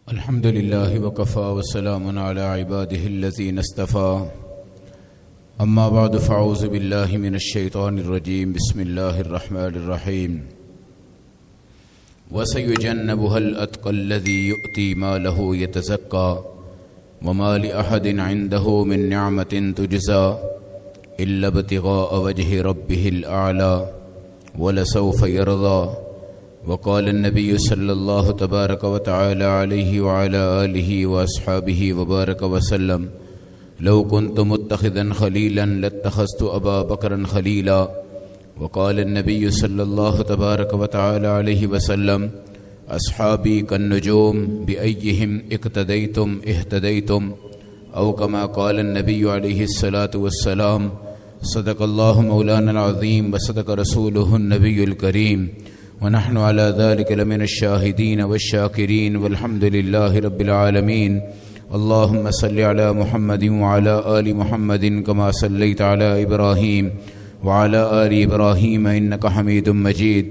الحمد لله وكفى وسلام على عباده الذين اصطفى أما بعد فأعوذ بالله من الشيطان الرجيم بسم الله الرحمن الرحيم وسيجنبها الأتقى الذي يؤتي ماله يتزكى وما لأحد عنده من نعمة تجزى إلا ابتغاء وجه ربه الأعلى ولسوف يرضى وقال النبي صلى الله تبارك وتعالى عليه وعلى آله وأصحابه وبارك وسلم لو كنت متخذا خليلا لاتخذت أبا بكر خليلا وقال النبي صلى الله تبارك وتعالى عليه وسلم أصحابي كالنجوم بأيهم اقتديتم اهتديتم أو كما قال النبي عليه الصلاة والسلام صدق الله مولانا العظيم وصدق رسوله النبي الكريم ونحن على ذلك لمن الشاهدين والشاكرين والحمد لله رب العالمين اللهم صل على محمد وعلى آل محمد كما صليت على إبراهيم وعلى آل إبراهيم إنك حميد مجيد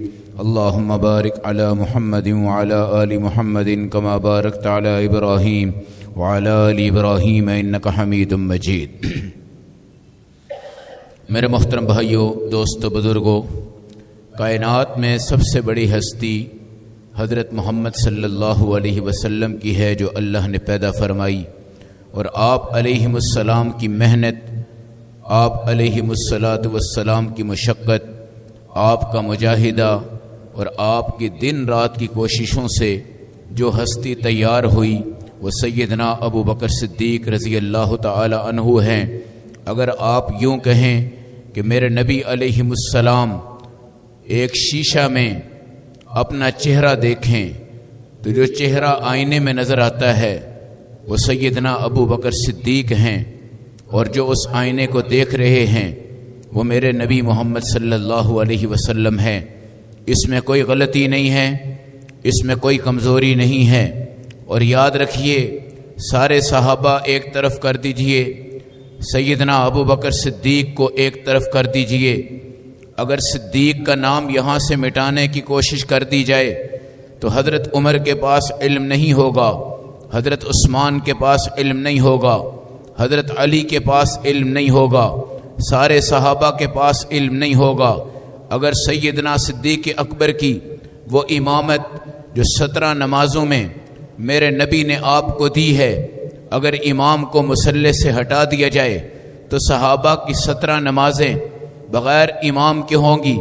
اللهم بارك على محمد وعلى آل محمد كما باركت على إبراهيم وعلى آل إبراهيم إنك حميد مجيد میرے محترم بھائیوں، دوستو، بزرگوں، کائنات میں سب سے بڑی ہستی حضرت محمد صلی اللہ علیہ وسلم کی ہے جو اللہ نے پیدا فرمائی، اور آپ علیہ السلام کی محنت، آپ علیہ السلام کی مشقت، آپ کا مجاہدہ اور آپ کی دن رات کی کوششوں سے جو ہستی تیار ہوئی وہ سیدنا ابو بکر صدیق رضی اللہ تعالی عنہ ہیں۔ اگر آپ یوں کہیں کہ میرے نبی علیہ السلام ایک شیشہ میں اپنا چہرہ دیکھیں تو جو چہرہ آئینے میں نظر آتا ہے وہ سیدنا ابو بکر صدیق ہیں، اور جو اس آئینے کو دیکھ رہے ہیں وہ میرے نبی محمد صلی اللہ علیہ وسلم ہیں۔ اس میں کوئی غلطی نہیں ہے، اس میں کوئی کمزوری نہیں ہے۔ اور یاد رکھیے، سارے صحابہ ایک طرف کر دیجئے، سیدنا ابو بکر صدیق کو ایک طرف کر دیجئے۔ اگر صدیق کا نام یہاں سے مٹانے کی کوشش کر دی جائے تو حضرت عمر کے پاس علم نہیں ہوگا، حضرت عثمان کے پاس علم نہیں ہوگا، حضرت علی کے پاس علم نہیں ہوگا، سارے صحابہ کے پاس علم نہیں ہوگا۔ اگر سیدنا صدیق اکبر کی وہ امامت جو 17 نمازوں میں میرے نبی نے آپ کو دی ہے، اگر امام کو مصلی سے ہٹا دیا جائے تو صحابہ کی 17 نمازیں بغیر امام کے ہوں گی،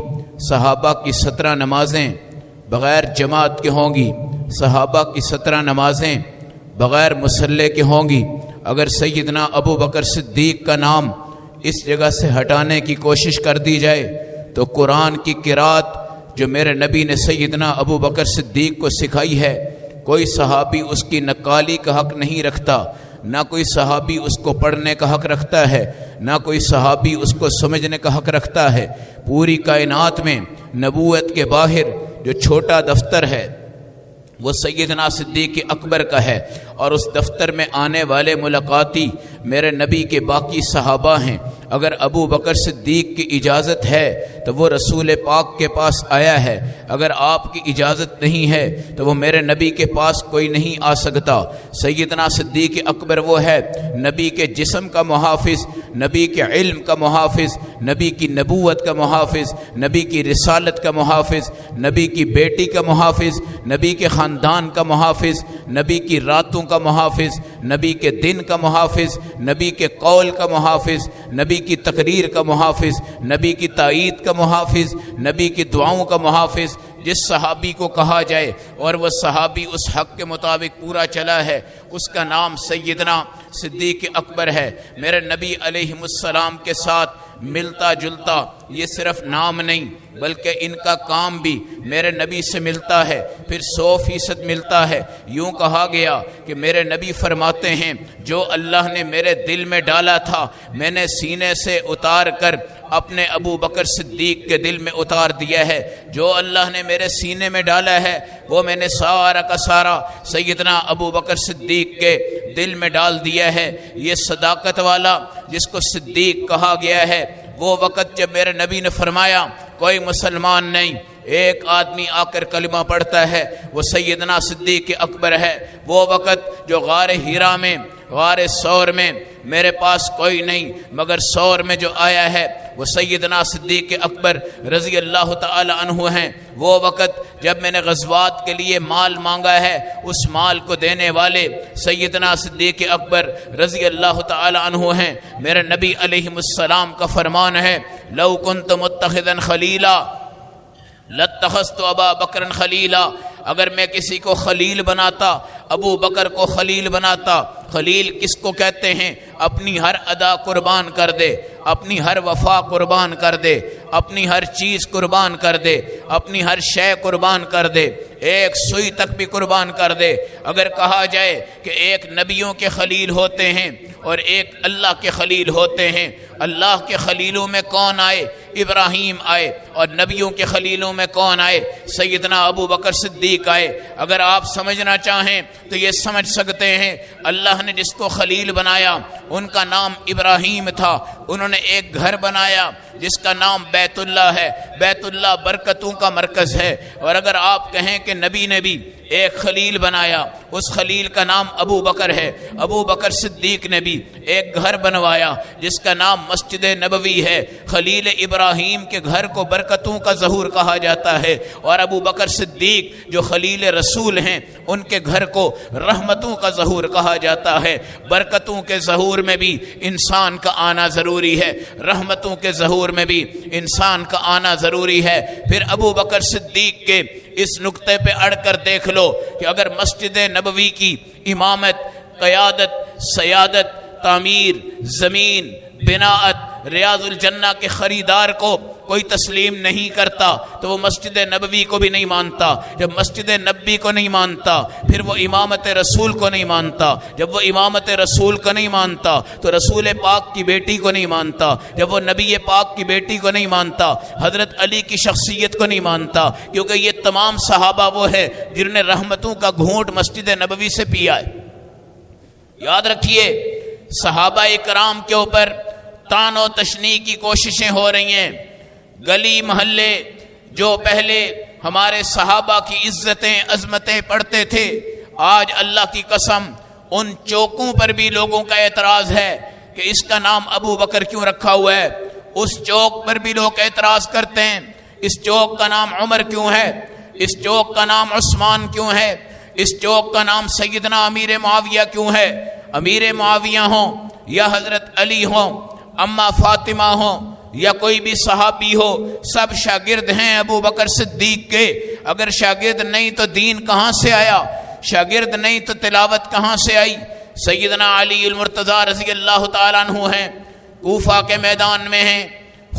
صحابہ کی 17 نمازیں بغیر جماعت کے ہوں گی، صحابہ کی 17 نمازیں بغیر مصلی کے ہوں گی۔ اگر سیدنا ابو بکر صدیق کا نام اس جگہ سے ہٹانے کی کوشش کر دی جائے تو قرآن کی قرات جو میرے نبی نے سیدنا ابو بکر صدیق کو سکھائی ہے، کوئی صحابی اس کی نقالی کا حق نہیں رکھتا، نہ کوئی صحابی اس کو پڑھنے کا حق رکھتا ہے، نہ کوئی صحابی اس کو سمجھنے کا حق رکھتا ہے۔ پوری کائنات میں نبوت کے باہر جو چھوٹا دفتر ہے وہ سیدنا صدیق اکبر کا ہے، اور اس دفتر میں آنے والے ملاقاتی میرے نبی کے باقی صحابہ ہیں۔ اگر ابو بکر صدیق کی اجازت ہے تو وہ رسول پاک کے پاس آیا ہے، اگر آپ کی اجازت نہیں ہے تو وہ میرے نبی کے پاس کوئی نہیں آ سکتا۔ سیدنا صدیق اکبر وہ ہے نبی کے جسم کا محافظ، نبی کے علم کا محافظ، نبی کی نبوت کا محافظ، نبی کی رسالت کا محافظ، نبی کی بیٹی کا محافظ، نبی کے خاندان کا محافظ، نبی کی راتوں کا محافظ، نبی کے دن کا محافظ، نبی کے قول کا محافظ، نبی کی تقریر کا محافظ، نبی کی تائید کا محافظ، نبی کی دعاؤں کا محافظ۔ جس صحابی کو کہا جائے اور وہ صحابی اس حق کے مطابق پورا چلا ہے، اس کا نام سیدنا صدیق اکبر ہے۔ میرے نبی علیہ السلام کے ساتھ ملتا جلتا یہ صرف نام نہیں بلکہ ان کا کام بھی میرے نبی سے ملتا ہے، پھر 100% ملتا ہے۔ یوں کہا گیا کہ میرے نبی فرماتے ہیں جو اللہ نے میرے دل میں ڈالا تھا میں نے سینے سے اتار کر اپنے ابو بکر صدیق کے دل میں اتار دیا ہے، جو اللہ نے میرے سینے میں ڈالا ہے وہ میں نے سارا کا سارا سیدنا ابو بکر صدیق کے دل میں ڈال دیا ہے۔ یہ صداقت والا جس کو صدیق کہا گیا ہے، وہ وقت جب میرے نبی نے فرمایا کوئی مسلمان نہیں ایک آدمی آ کر کلمہ پڑھتا ہے، وہ سیدنا صدیق اکبر ہے۔ وہ وقت جو غار ہیرا میں، غار ثور میں میرے پاس کوئی نہیں، مگر ثور میں جو آیا ہے وہ سیدنا صدیق اکبر رضی اللہ تعالی عنہ ہیں۔ وہ وقت جب میں نے غزوات کے لیے مال مانگا ہے، اس مال کو دینے والے سیدنا صدیق اکبر رضی اللہ تعالی عنہ ہیں۔ میرے نبی علیہ السلام کا فرمان ہے، لو کنت متخذا خلیلا لاتخذت ابا بکر خلیلا، اگر میں کسی کو خلیل بناتا ابو بکر کو خلیل بناتا۔ خلیل کس کو کہتے ہیں؟ اپنی ہر ادا قربان کر دے، اپنی ہر وفا قربان کر دے، اپنی ہر چیز قربان کر دے، اپنی ہر شے قربان کر دے، ایک سوئی تک بھی قربان کر دے۔ اگر کہا جائے کہ ایک نبیوں کے خلیل ہوتے ہیں اور ایک اللہ کے خلیل ہوتے ہیں، اللہ کے خلیلوں میں کون آئے؟ ابراہیم آئے، اور نبیوں کے خلیلوں میں کون آئے؟ سیدنا ابو بکر صدیق آئے۔ اگر آپ سمجھنا چاہیں تو یہ سمجھ سکتے ہیں، اللہ نے جس کو خلیل بنایا ان کا نام ابراہیم تھا، انہوں نے ایک گھر بنایا جس کا نام بیت اللہ ہے۔ بیت اللہ برکتوں کا مرکز ہے۔ اور اگر آپ کہیں کہ نبی نے بھی ایک خلیل بنایا، اس خلیل کا نام ابو بکر ہے، ابو بکر صدیق نے بھی ایک گھر بنوایا جس کا نام مسجد نبوی ہے۔ خلیل ابراہیم کے گھر کو برکتوں کا ظہور کہا جاتا ہے، اور ابو بکر صدیق جو خلیل رسول ہیں ان کے گھر کو رحمتوں کا ظہور کہا جاتا ہے۔ برکتوں کے ظہور میں بھی انسان کا آنا ضروری ہے، رحمتوں کے ظہور میں بھی انسان کا آنا ضروری ہے۔ پھر ابو بکر صدیق کے اس نقطے پہ اڑ کر دیکھ لو کہ اگر مسجد نبوی کی امامت، قیادت، سیادت، تعمیر، زمین، بناءت، ریاض الجنہ کے خریدار کو کوئی تسلیم نہیں کرتا تو وہ مسجد نبوی کو بھی نہیں مانتا۔ جب مسجد نبوی کو نہیں مانتا پھر وہ امامت رسول کو نہیں مانتا۔ جب وہ امامت رسول کو نہیں مانتا تو رسول پاک کی بیٹی کو نہیں مانتا۔ جب وہ نبی پاک کی بیٹی کو نہیں مانتا، حضرت علی کی شخصیت کو نہیں مانتا، کیونکہ یہ تمام صحابہ وہ ہے جنہوں نے رحمتوں کا گھونٹ مسجد نبوی سے پیا ہے۔ یاد رکھیے، صحابہ اکرام کے اوپر طعن و تشنیع کی کوششیں ہو رہی ہیں۔ گلی محلے جو پہلے ہمارے صحابہ کی عزتیں عظمتیں پڑھتے تھے، آج اللہ کی قسم ان چوکوں پر بھی لوگوں کا اعتراض ہے کہ اس کا نام ابو بکر کیوں رکھا ہوا ہے۔ اس چوک پر بھی لوگ اعتراض کرتے ہیں، اس چوک کا نام عمر کیوں ہے، اس چوک کا نام عثمان کیوں ہے، اس چوک کا نام سیدنا امیر معاویہ کیوں ہے۔ امیر معاویہ ہوں یا حضرت علی ہوں، اما فاطمہ ہوں یا کوئی بھی صحابی ہو، سب شاگرد ہیں ابو بکر صدیق کے۔ اگر شاگرد نہیں تو دین کہاں سے آیا؟ شاگرد نہیں تو تلاوت کہاں سے آئی؟ سیدنا علی المرتضیٰ رضی اللہ تعالیٰ عنہ ہیں، کوفہ کے میدان میں ہیں،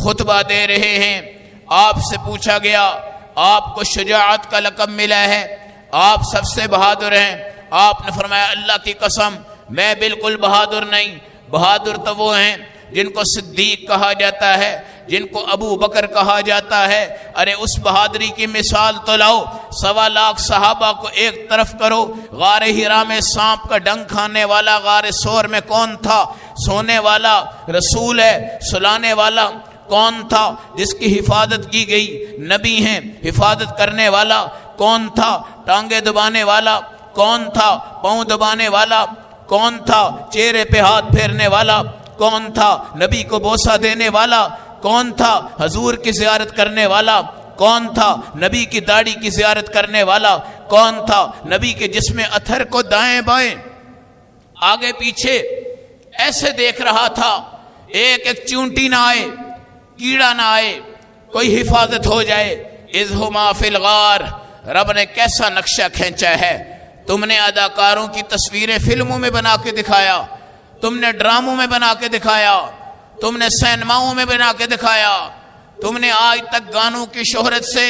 خطبہ دے رہے ہیں۔ آپ سے پوچھا گیا، آپ کو شجاعت کا لقب ملا ہے، آپ سب سے بہادر ہیں۔ آپ نے فرمایا، اللہ کی قسم میں بالکل بہادر نہیں، بہادر تو وہ ہیں جن کو صدیق کہا جاتا ہے، جن کو ابو بکر کہا جاتا ہے۔ ارے اس بہادری کی مثال تو لاؤ۔ 1.25 لاکھ صحابہ کو ایک طرف کرو، غار ہیرا میں سانپ کا ڈنک کھانے والا غار ثور میں کون تھا؟ سونے والا رسول ہے، سلانے والا کون تھا؟ جس کی حفاظت کی گئی نبی ہیں۔ حفاظت کرنے والا کون تھا؟ ٹانگیں دبانے والا کون تھا؟ پاؤں دبانے والا کون تھا؟ چہرے پہ ہاتھ پھیرنے والا کون تھا؟ نبی کو بوسہ دینے والا کون تھا؟ حضور کی زیارت کرنے والا کون تھا؟ نبی کی داڑھی کی زیارت کرنے والا کون تھا؟ نبی کے جسم اثر کو دائیں بائیں آگے پیچھے ایسے دیکھ رہا تھا، ایک ایک چونٹی نہ آئے، کیڑا نہ آئے، کوئی حفاظت ہو جائے۔ اذ ہما فی الغار، رب نے کیسا نقشہ کھینچا ہے۔ تم نے اداکاروں کی تصویریں فلموں میں بنا کے دکھایا، تم نے ڈراموں میں بنا کے دکھایا، تم نے سینماؤں میں بنا کے دکھایا، تم نے آج تک گانوں کی شہرت سے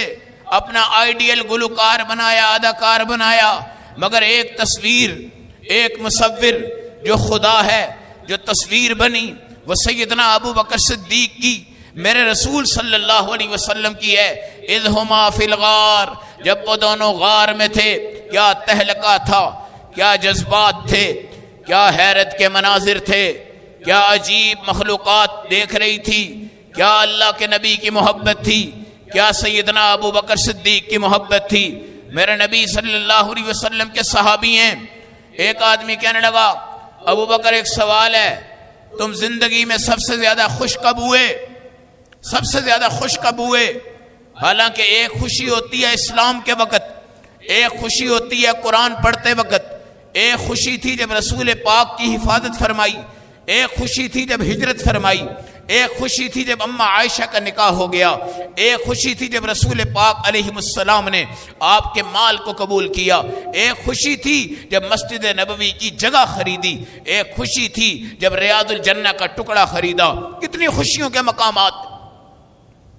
اپنا آئیڈیل گلوکار بنایا، اداکار بنایا، مگر ایک تصویر، ایک مصور جو خدا ہے، جو تصویر بنی وہ سیدنا ابو بکر صدیق کی، میرے رسول صلی اللہ علیہ وسلم کی ہے۔ اذ ہما فی الغار، جب وہ دونوں غار میں تھے، کیا تہلکہ تھا، کیا جذبات تھے، کیا حیرت کے مناظر تھے، کیا عجیب مخلوقات دیکھ رہی تھی، کیا اللہ کے نبی کی محبت تھی، کیا سیدنا ابو بکر صدیق کی محبت تھی۔ میرے نبی صلی اللہ علیہ وسلم کے صحابی ہیں۔ ایک آدمی کہنے لگا ابو بکر ایک سوال ہے، تم زندگی میں سب سے زیادہ خوش کب ہوئے؟ سب سے زیادہ خوش کب ہوئے؟ حالانکہ ایک خوشی ہوتی ہے اسلام کے وقت، ایک خوشی ہوتی ہے قرآن پڑھتے وقت، ایک خوشی تھی جب رسول پاک کی حفاظت فرمائی، ایک خوشی تھی جب ہجرت فرمائی، ایک خوشی تھی جب اماں عائشہ کا نکاح ہو گیا، ایک خوشی تھی جب رسول پاک علیہ السلام نے آپ کے مال کو قبول کیا، ایک خوشی تھی جب مسجد نبوی کی جگہ خریدی، ایک خوشی تھی جب ریاض الجنہ کا ٹکڑا خریدا۔ کتنی خوشیوں کے مقامات،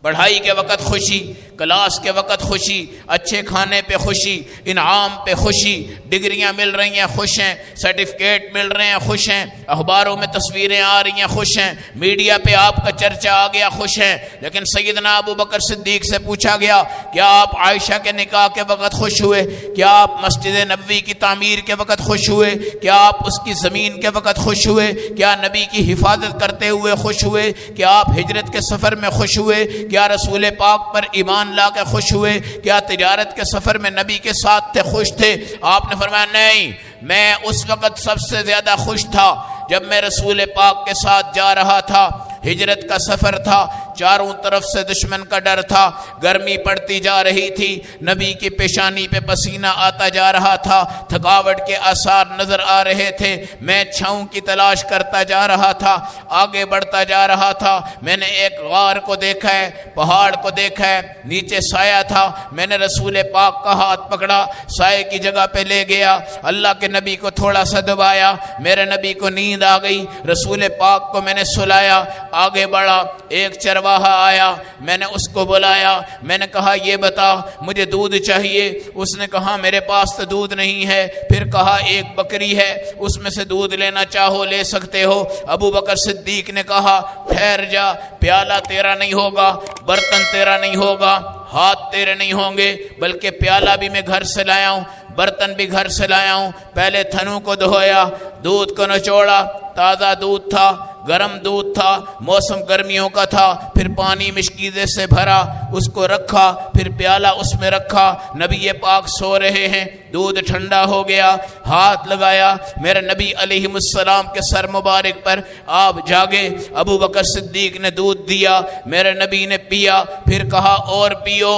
پڑھائی کے وقت خوشی، کلاس کے وقت خوشی، اچھے کھانے پہ خوشی، انعام پہ خوشی، ڈگریاں مل رہی ہیں خوش ہیں، سرٹیفکیٹ مل رہے ہیں خوش ہیں، اخباروں میں تصویریں آ رہی ہیں خوش ہیں، میڈیا پہ آپ کا چرچا آ گیا خوش ہیں۔ لیکن سیدنا ابو بکر صدیق سے پوچھا گیا کیا آپ عائشہ کے نکاح کے وقت خوش ہوئے؟ کیا آپ مسجد نبوی کی تعمیر کے وقت خوش ہوئے؟ کیا آپ اس کی زمین کے وقت خوش ہوئے؟ کیا نبی کی حفاظت کرتے ہوئے خوش ہوئے؟ کیا آپ ہجرت کے سفر میں خوش ہوئے؟ کیا رسول پاک پر ایمان لا کے خوش ہوئے؟ کیا تجارت کے سفر میں نبی کے ساتھ تھے، خوش تھے؟ آپ نے فرمایا نہیں، میں اس وقت سب سے زیادہ خوش تھا جب میں رسول پاک کے ساتھ جا رہا تھا، ہجرت کا سفر تھا، چاروں طرف سے دشمن کا ڈر تھا، گرمی پڑتی جا رہی تھی، نبی کی پیشانی پہ پسینہ آتا جا رہا تھا، تھکاوٹ کے آثار نظر آ رہے تھے، میں چھاؤں کی تلاش کرتا جا رہا تھا، آگے بڑھتا جا رہا تھا، میں نے ایک غار کو دیکھا ہے، پہاڑ کو دیکھا ہے، نیچے سایہ تھا، میں نے رسول پاک کا ہاتھ پکڑا، سائے کی جگہ پہ لے گیا، اللہ کے نبی کو تھوڑا سا دبایا، میرے نبی کو نیند آ گئی، رسول پاک کو میں نے سلایا، آگے بڑھا، ایک چرواہا آیا، میں نے اس کو بلایا، میں نے کہا یہ بتا مجھے دودھ چاہیے، اس نے کہا میرے پاس تو دودھ نہیں ہے، پھر کہا ایک بکری ہے، اس میں سے دودھ لینا چاہو لے سکتے ہو۔ ابو بکر صدیق نے کہا ٹھہر جا، پیالہ تیرا نہیں ہوگا، برتن تیرا نہیں ہوگا، ہاتھ تیرے نہیں ہوں گے، بلکہ پیالہ بھی میں گھر سے لایا ہوں، برتن بھی گھر سے لایا ہوں۔ پہلے تھنوں کو دھویا، دودھ کو نچوڑا، تازہ دودھ تھا، گرم دودھ تھا، موسم گرمیوں کا تھا، پھر پانی مشکیزے سے بھرا، اس کو رکھا، پھر پیالہ اس میں رکھا، نبی پاک سو رہے ہیں، دودھ ٹھنڈا ہو گیا، ہاتھ لگایا، میرے نبی علیہ السلام کے سر مبارک پر، آپ جاگے، ابو بکر صدیق نے دودھ دیا، میرے نبی نے پیا، پھر کہا اور پیو،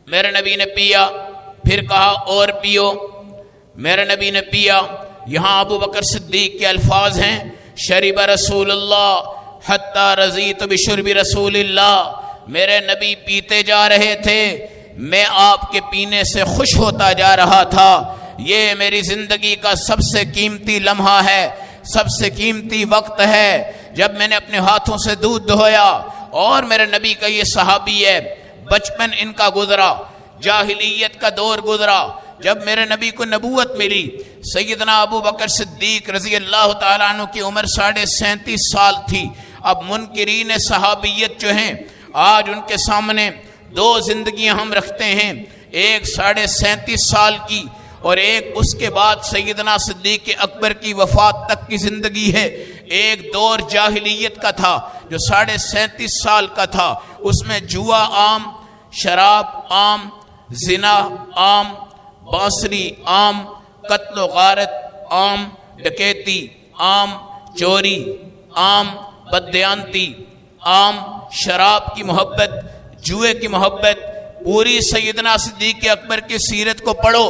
میرے نبی نے پیا، پھر کہا اور پیو، میرے نبی نے پیا۔ یہاں ابو بکر صدیق کے الفاظ ہیں شرب رسول اللہ حتی رضیت بشرب رسول اللہ، میرے نبی پیتے جا رہے تھے، میں آپ کے پینے سے خوش ہوتا جا رہا تھا۔ یہ میری زندگی کا سب سے قیمتی لمحہ ہے، سب سے قیمتی وقت ہے جب میں نے اپنے ہاتھوں سے دودھ دھویا۔ اور میرے نبی کا یہ صحابی ہے، بچپن ان کا گزرا، جاہلیت کا دور گزرا، جب میرے نبی کو نبوت ملی، سیدنا ابو بکر صدیق رضی اللہ تعالیٰ عنہ کی عمر 37.5 سال تھی۔ اب منکرین صحابیت جو ہیں، آج ان کے سامنے دو زندگیاں ہم رکھتے ہیں، ایک 37.5 سال کی اور ایک اس کے بعد سیدنا صدیق اکبر کی وفات تک کی زندگی ہے۔ ایک دور جاہلیت کا تھا جو 37.5 سال کا تھا، اس میں جوا عام، شراب عام، زنا عام، بانسری عام، قتل و غارت عام، ڈکیتی عام، چوری عام، بددیانتی عام، شراب کی محبت، جوئے کی محبت۔ پوری سیدنا صدیق اکبر کی سیرت کو پڑھو،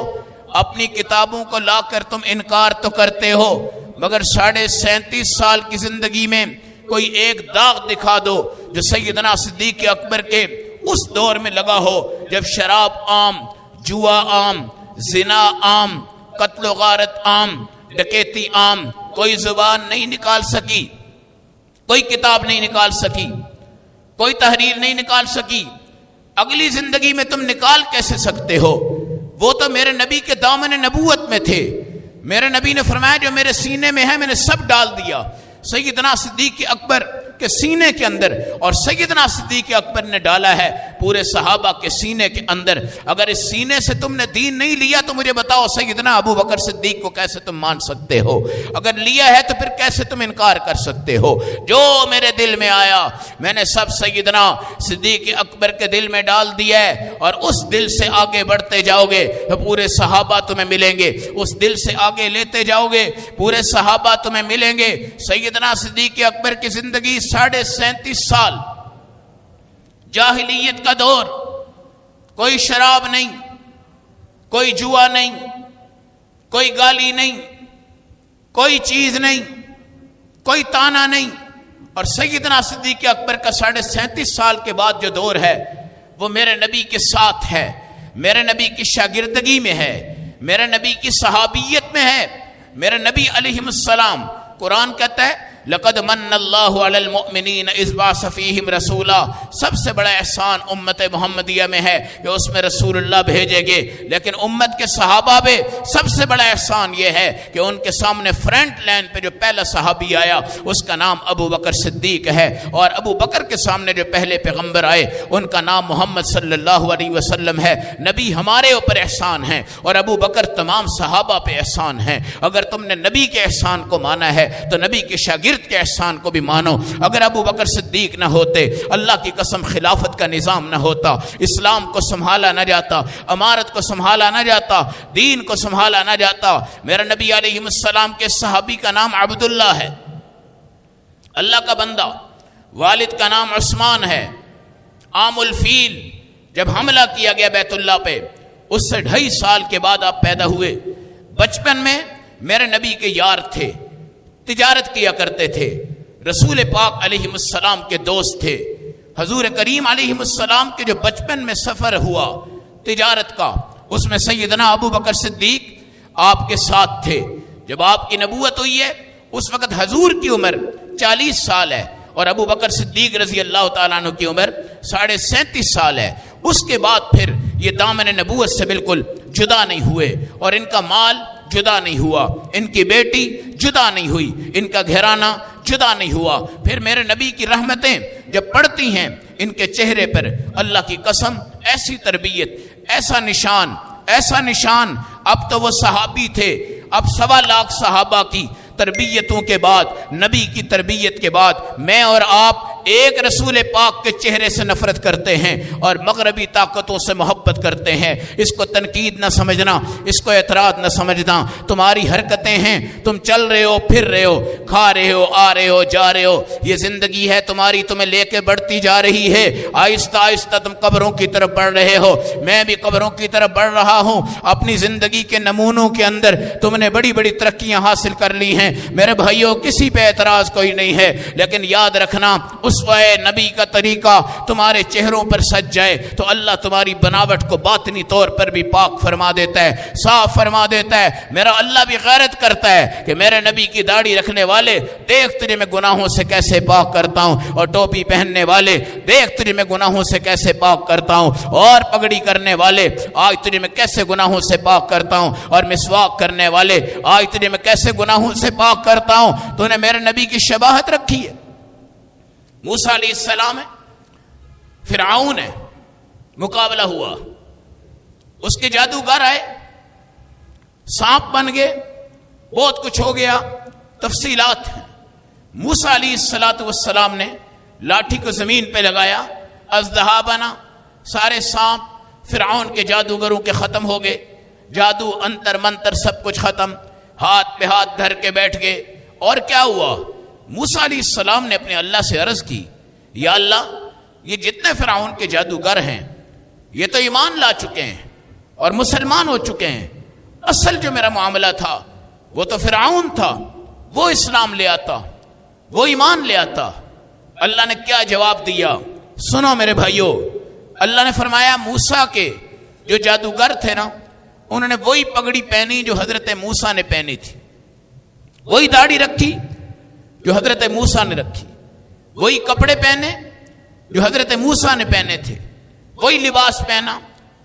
اپنی کتابوں کو لا کر تم انکار تو کرتے ہو، مگر 37.5 سال کی زندگی میں کوئی ایک داغ دکھا دو جو سیدنا صدیق اکبر کے اس دور میں لگا ہو جب شراب عام، جوا عام، زنا عام، قتل و غارت عام، ڈکیتی عام۔ کوئی زبان نہیں نکال سکی، کوئی کتاب نہیں نکال سکی، کوئی تحریر نہیں نکال سکی۔ اگلی زندگی میں تم نکال کیسے سکتے ہو؟ وہ تو میرے نبی کے دامن نبوت میں تھے، میرے نبی نے فرمایا جو میرے سینے میں ہے میں نے سب ڈال دیا۔ سیدنا صدیق اکبر کے سینے کے اندر، اور سیدنا صدیق اکبر نے ڈالا ہے پورے صحابہ کے سینے کے اندر۔ اگر اس سینے سے تم نے دین نہیں لیا تو مجھے بتاؤ سیدنا ابو بکر صدیق کو کیسے تم مان سکتے ہو؟ اگر لیا ہے تو پھر کیسے تم انکار کر سکتے ہو؟ جو میرے دل میں آیا میں نے سب سیدنا صدیق اکبر کے دل میں ڈال دیا ہے، اور اس دل سے آگے بڑھتے جاؤ گے تو پورے صحابہ تمہیں ملیں گے، اس دل سے آگے لیتے جاؤ گے پورے صحابہ تمہیں ملیں گے۔ سیدنا صدیق اکبر کی زندگی 37.5 سال، جاہلیت کا دور، کوئی شراب نہیں، کوئی جوا نہیں، کوئی گالی نہیں، کوئی چیز نہیں، کوئی تانا نہیں، اور سیدنا صدیق اکبر کا 37.5 سال کے بعد جو دور ہے وہ میرے نبی کے ساتھ ہے، میرے نبی کی شاگردگی میں ہے، میرے نبی کی صحابیت میں ہے۔ میرے نبی علیہ السلام، قرآن کہتا ہے لقد من اللہ علی المؤمنین اذ بعث فیہم رسولا، سب سے بڑا احسان امت محمدیہ میں ہے کہ اس میں رسول اللہ بھیجے گے، لیکن امت کے صحابہ میں سب سے بڑا احسان یہ ہے کہ ان کے سامنے فرنٹ لائن پہ جو پہلا صحابی آیا اس کا نام ابو بکر صدیق ہے، اور ابو بکر کے سامنے جو پہلے پیغمبر آئے ان کا نام محمد صلی اللہ علیہ وسلم ہے۔ نبی ہمارے اوپر احسان ہے اور ابو بکر تمام صحابہ پہ احسان ہے۔ اگر تم نے نبی کے احسان کو مانا ہے تو نبی کے شاگرد کے احسان کو بھی مانو۔ اگر ابو بکر صدیق نہ ہوتے، اللہ کی قسم خلافت کا نظام نہ ہوتا، اسلام کو سنبھالا نہ جاتا، امارت کو سنبھالا نہ جاتا، دین کو سنبھالا نہ جاتا۔ میرے نبی علیہ السلام کے صحابی کا نام عبداللہ ہے، اللہ کا بندہ، والد کا نام عثمان ہے۔ عام الفیل جب حملہ کیا گیا بیت اللہ پہ، اس سے 2.5 سال کے بعد آپ پیدا ہوئے۔ بچپن میں میرے نبی کے یار تھے، تجارت کیا کرتے تھے، رسول پاک علیہ السلام کے دوست تھے۔ حضور کریم علیہ السلام کے جو بچپن میں سفر ہوا تجارت کا، اس میں سیدنا ابو بکر صدیق آپ کے ساتھ تھے۔ جب آپ کی نبوت ہوئی ہے اس وقت حضور کی عمر 40 سال ہے اور ابو بکر صدیق رضی اللہ تعالیٰ عنہ کی عمر 37.5 سال ہے۔ اس کے بعد پھر یہ دامن نبوت سے بالکل جدا نہیں ہوئے، اور ان کا مال جدا نہیں ہوا، ان کی بیٹی جدا نہیں ہوئی، ان کا گھرانہ جدا نہیں ہوا۔ پھر میرے نبی کی رحمتیں جب پڑتی ہیں ان کے چہرے پر، اللہ کی قسم ایسی تربیت، ایسا نشان۔ اب تو وہ صحابی تھے، اب 1.25 لاکھ صحابہ کی تربیتوں کے بعد، نبی کی تربیت کے بعد، میں اور آپ ایک رسول پاک کے چہرے سے نفرت کرتے ہیں اور مغربی طاقتوں سے محبت کرتے ہیں۔ اس کو تنقید نہ سمجھنا، اس کو اعتراض نہ سمجھنا۔ تمہاری حرکتیں ہیں، تم چل رہے ہو، پھر رہے ہو، کھا رہے ہو، آ رہے ہو، جا رہے ہو، یہ زندگی ہے تمہاری، تمہیں لے کے بڑھتی جا رہی ہے۔ آہستہ آہستہ تم قبروں کی طرف بڑھ رہے ہو، میں بھی قبروں کی طرف بڑھ رہا ہوں۔ اپنی زندگی کے نمونوں کے اندر تم نے بڑی بڑی ترقیاں حاصل کر لی ہیں میرے بھائیوں، کسی پہ اعتراض کوئی نہیں ہے، لیکن یاد رکھنا اسوہ نبی کا طریقہ تمہارے چہروں پر سج جائے تو اللہ تمہاری بناوٹ کو باطنی طور پر بھی پاک فرما دیتا ہے، صاف فرما دیتا ہے۔ میرا اللہ بھی غیرت کرتا ہے کہ میرے نبی کی داڑھی رکھنے والے دیکھ تجھے میں گناہوں سے کیسے پاک کرتا ہوں، اور ٹوپی پہننے والے دیکھ تجھے میں گناہوں سے کیسے پاک کرتا ہوں، اور پگڑی کرنے والے آج تجھے میں کیسے گناہوں سے پاک کرتا ہوں، اور مسواک کرنے والے آج تجھے میں کیسے گناہوں سے پاک کرتا ہوں۔ تو نے میرے نبی کی شباہت رکھی ہے۔ موسیٰ علیہ السلام ہے، فرعون ہے، مقابلہ ہوا، اس کے جادوگر آئے، سانپ بن گئے، بہت کچھ ہو گیا، تفصیلات ہیں۔ موسیٰ علیہ السلام نے لاٹھی کو زمین پہ لگایا، اژدہا بنا، سارے سانپ فرعون کے جادوگروں کے ختم ہو گئے، جادو انتر منتر سب کچھ ختم، ہاتھ پہ ہاتھ دھر کے بیٹھ گئے۔ اور کیا ہوا؟ موسیٰ علیہ السلام نے اپنے اللہ سے عرض کی، یا اللہ یہ جتنے فرعون کے جادوگر ہیں یہ تو ایمان لا چکے ہیں اور مسلمان ہو چکے ہیں، اصل جو میرا معاملہ تھا وہ تو فرعون تھا، وہ اسلام لے آتا، وہ ایمان لے آتا۔ اللہ نے کیا جواب دیا؟ سنو میرے بھائیو، اللہ نے فرمایا موسیٰ کے جو جادوگر تھے نا، انہوں نے وہی پگڑی پہنی جو حضرت موسیٰ نے پہنی تھی، وہی داڑھی رکھی جو حضرت موسیٰ نے رکھی، وہی کپڑے پہنے جو حضرت موسیٰ نے پہنے تھے، وہی لباس پہنا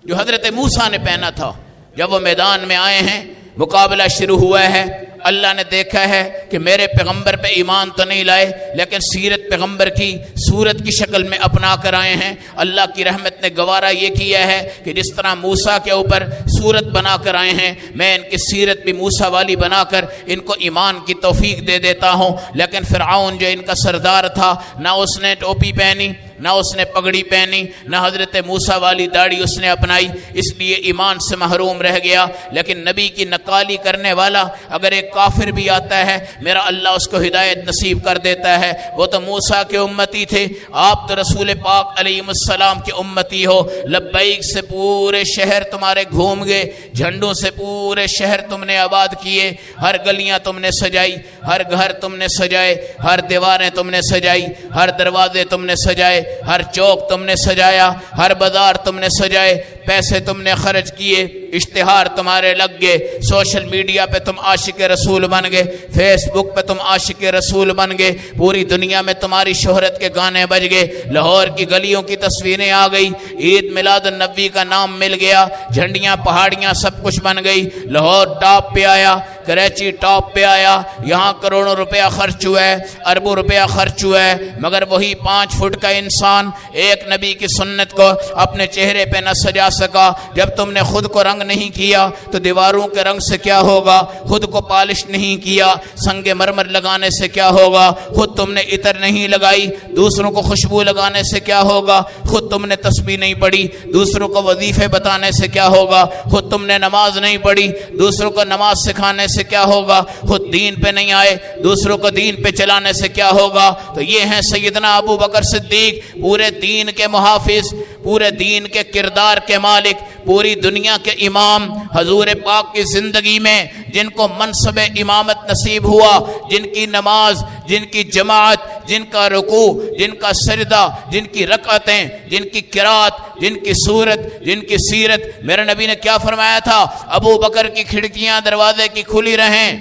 جو حضرت موسیٰ نے پہنا تھا۔ جب وہ میدان میں آئے ہیں، مقابلہ شروع ہوا ہے، اللہ نے دیکھا ہے کہ میرے پیغمبر پہ ایمان تو نہیں لائے لیکن سیرت پیغمبر کی صورت کی شکل میں اپنا کر آئے ہیں. اللہ کی رحمت نے گوارا یہ کیا ہے کہ جس طرح موسیٰ کے اوپر صورت بنا کر آئے ہیں میں ان کی سیرت بھی موسیٰ والی بنا کر ان کو ایمان کی توفیق دے دیتا ہوں. لیکن فرعون جو ان کا سردار تھا نہ اس نے ٹوپی پہنی نہ اس نے پگڑی پہنی نہ حضرت موسیٰ والی داڑھی اس نے اپنائی, اس لیے ایمان سے محروم رہ گیا. لیکن نبی کی نقالی کرنے والا اگر ایک کافر بھی آتا ہے میرا اللہ اس کو ہدایت نصیب کر دیتا ہے. وہ تو موسیٰ کے امتی تھے, آپ تو رسول پاک علیہ السلام کے امتی ہو. لبیک سے پورے شہر تمہارے گھوم گئے, جھنڈوں سے پورے شہر تم نے آباد کیے, ہر گلیاں تم نے سجائی, ہر گھر تم نے سجائے, ہر دیواریں تم نے سجائی, ہر دروازے تم نے سجائے, ہر چوک تم نے سجایا, ہر بازار تم نے سجائے, پیسے تم نے خرچ کیے, اشتہار تمہارے لگ گئے, سوشل میڈیا پہ تم عاشق رسول بن گئے, فیس بک پہ تم عاشق رسول بن گئے, پوری دنیا میں تمہاری شہرت کے گانے بج گئے, لاہور کی گلیوں کی تصویریں آ گئی, عید میلاد النبی کا نام مل گیا, جھنڈیاں پہاڑیاں سب کچھ بن گئی, لاہور ٹاپ پہ آیا, کراچی ٹاپ پہ آیا, یہاں کروڑوں روپیہ خرچ ہوا ہے, اربوں روپیہ خرچ ہوا ہے, مگر وہی 5 فٹ کا انسان ایک نبی کی سنت کو اپنے چہرے پہ نہ سجا سکا. جب تم نے خود کو رنگ نہیں کیا تو دیواروں کے رنگ سے کیا ہوگا, خود کو پالش نہیں کیا سنگ مرمر لگانے سے کیا ہوگا, خود تم نے عطر نہیں لگائی دوسروں کو خوشبو لگانے سے کیا ہوگا, خود تم نے تسبیح نہیں پڑھی دوسروں کو وظیفے بتانے سے کیا ہوگا, خود تم نے نماز نہیں پڑھی دوسروں کو نماز سکھانے سے کیا ہوگا, خود دین پہ نہیں آئے دوسروں کو دین پہ چلانے سے کیا ہوگا. تو یہ ہیں سیدنا ابو بکر صدیق, پورے دین کے محافظ, پورے دین کے کردار کے مالک, پوری دنیا کے امام. حضور پاک کی زندگی میں جن کو منصب امامت نصیب ہوا, جن کی نماز, جن کی جماعت, جن کا رکوع, جن کا سجدہ, جن کی رکعتیں, جن کی قرات, جن کی صورت, جن کی سیرت, میرے نبی نے کیا فرمایا تھا, ابو بکر کی کھڑکیاں دروازے کی کھلی رہیں,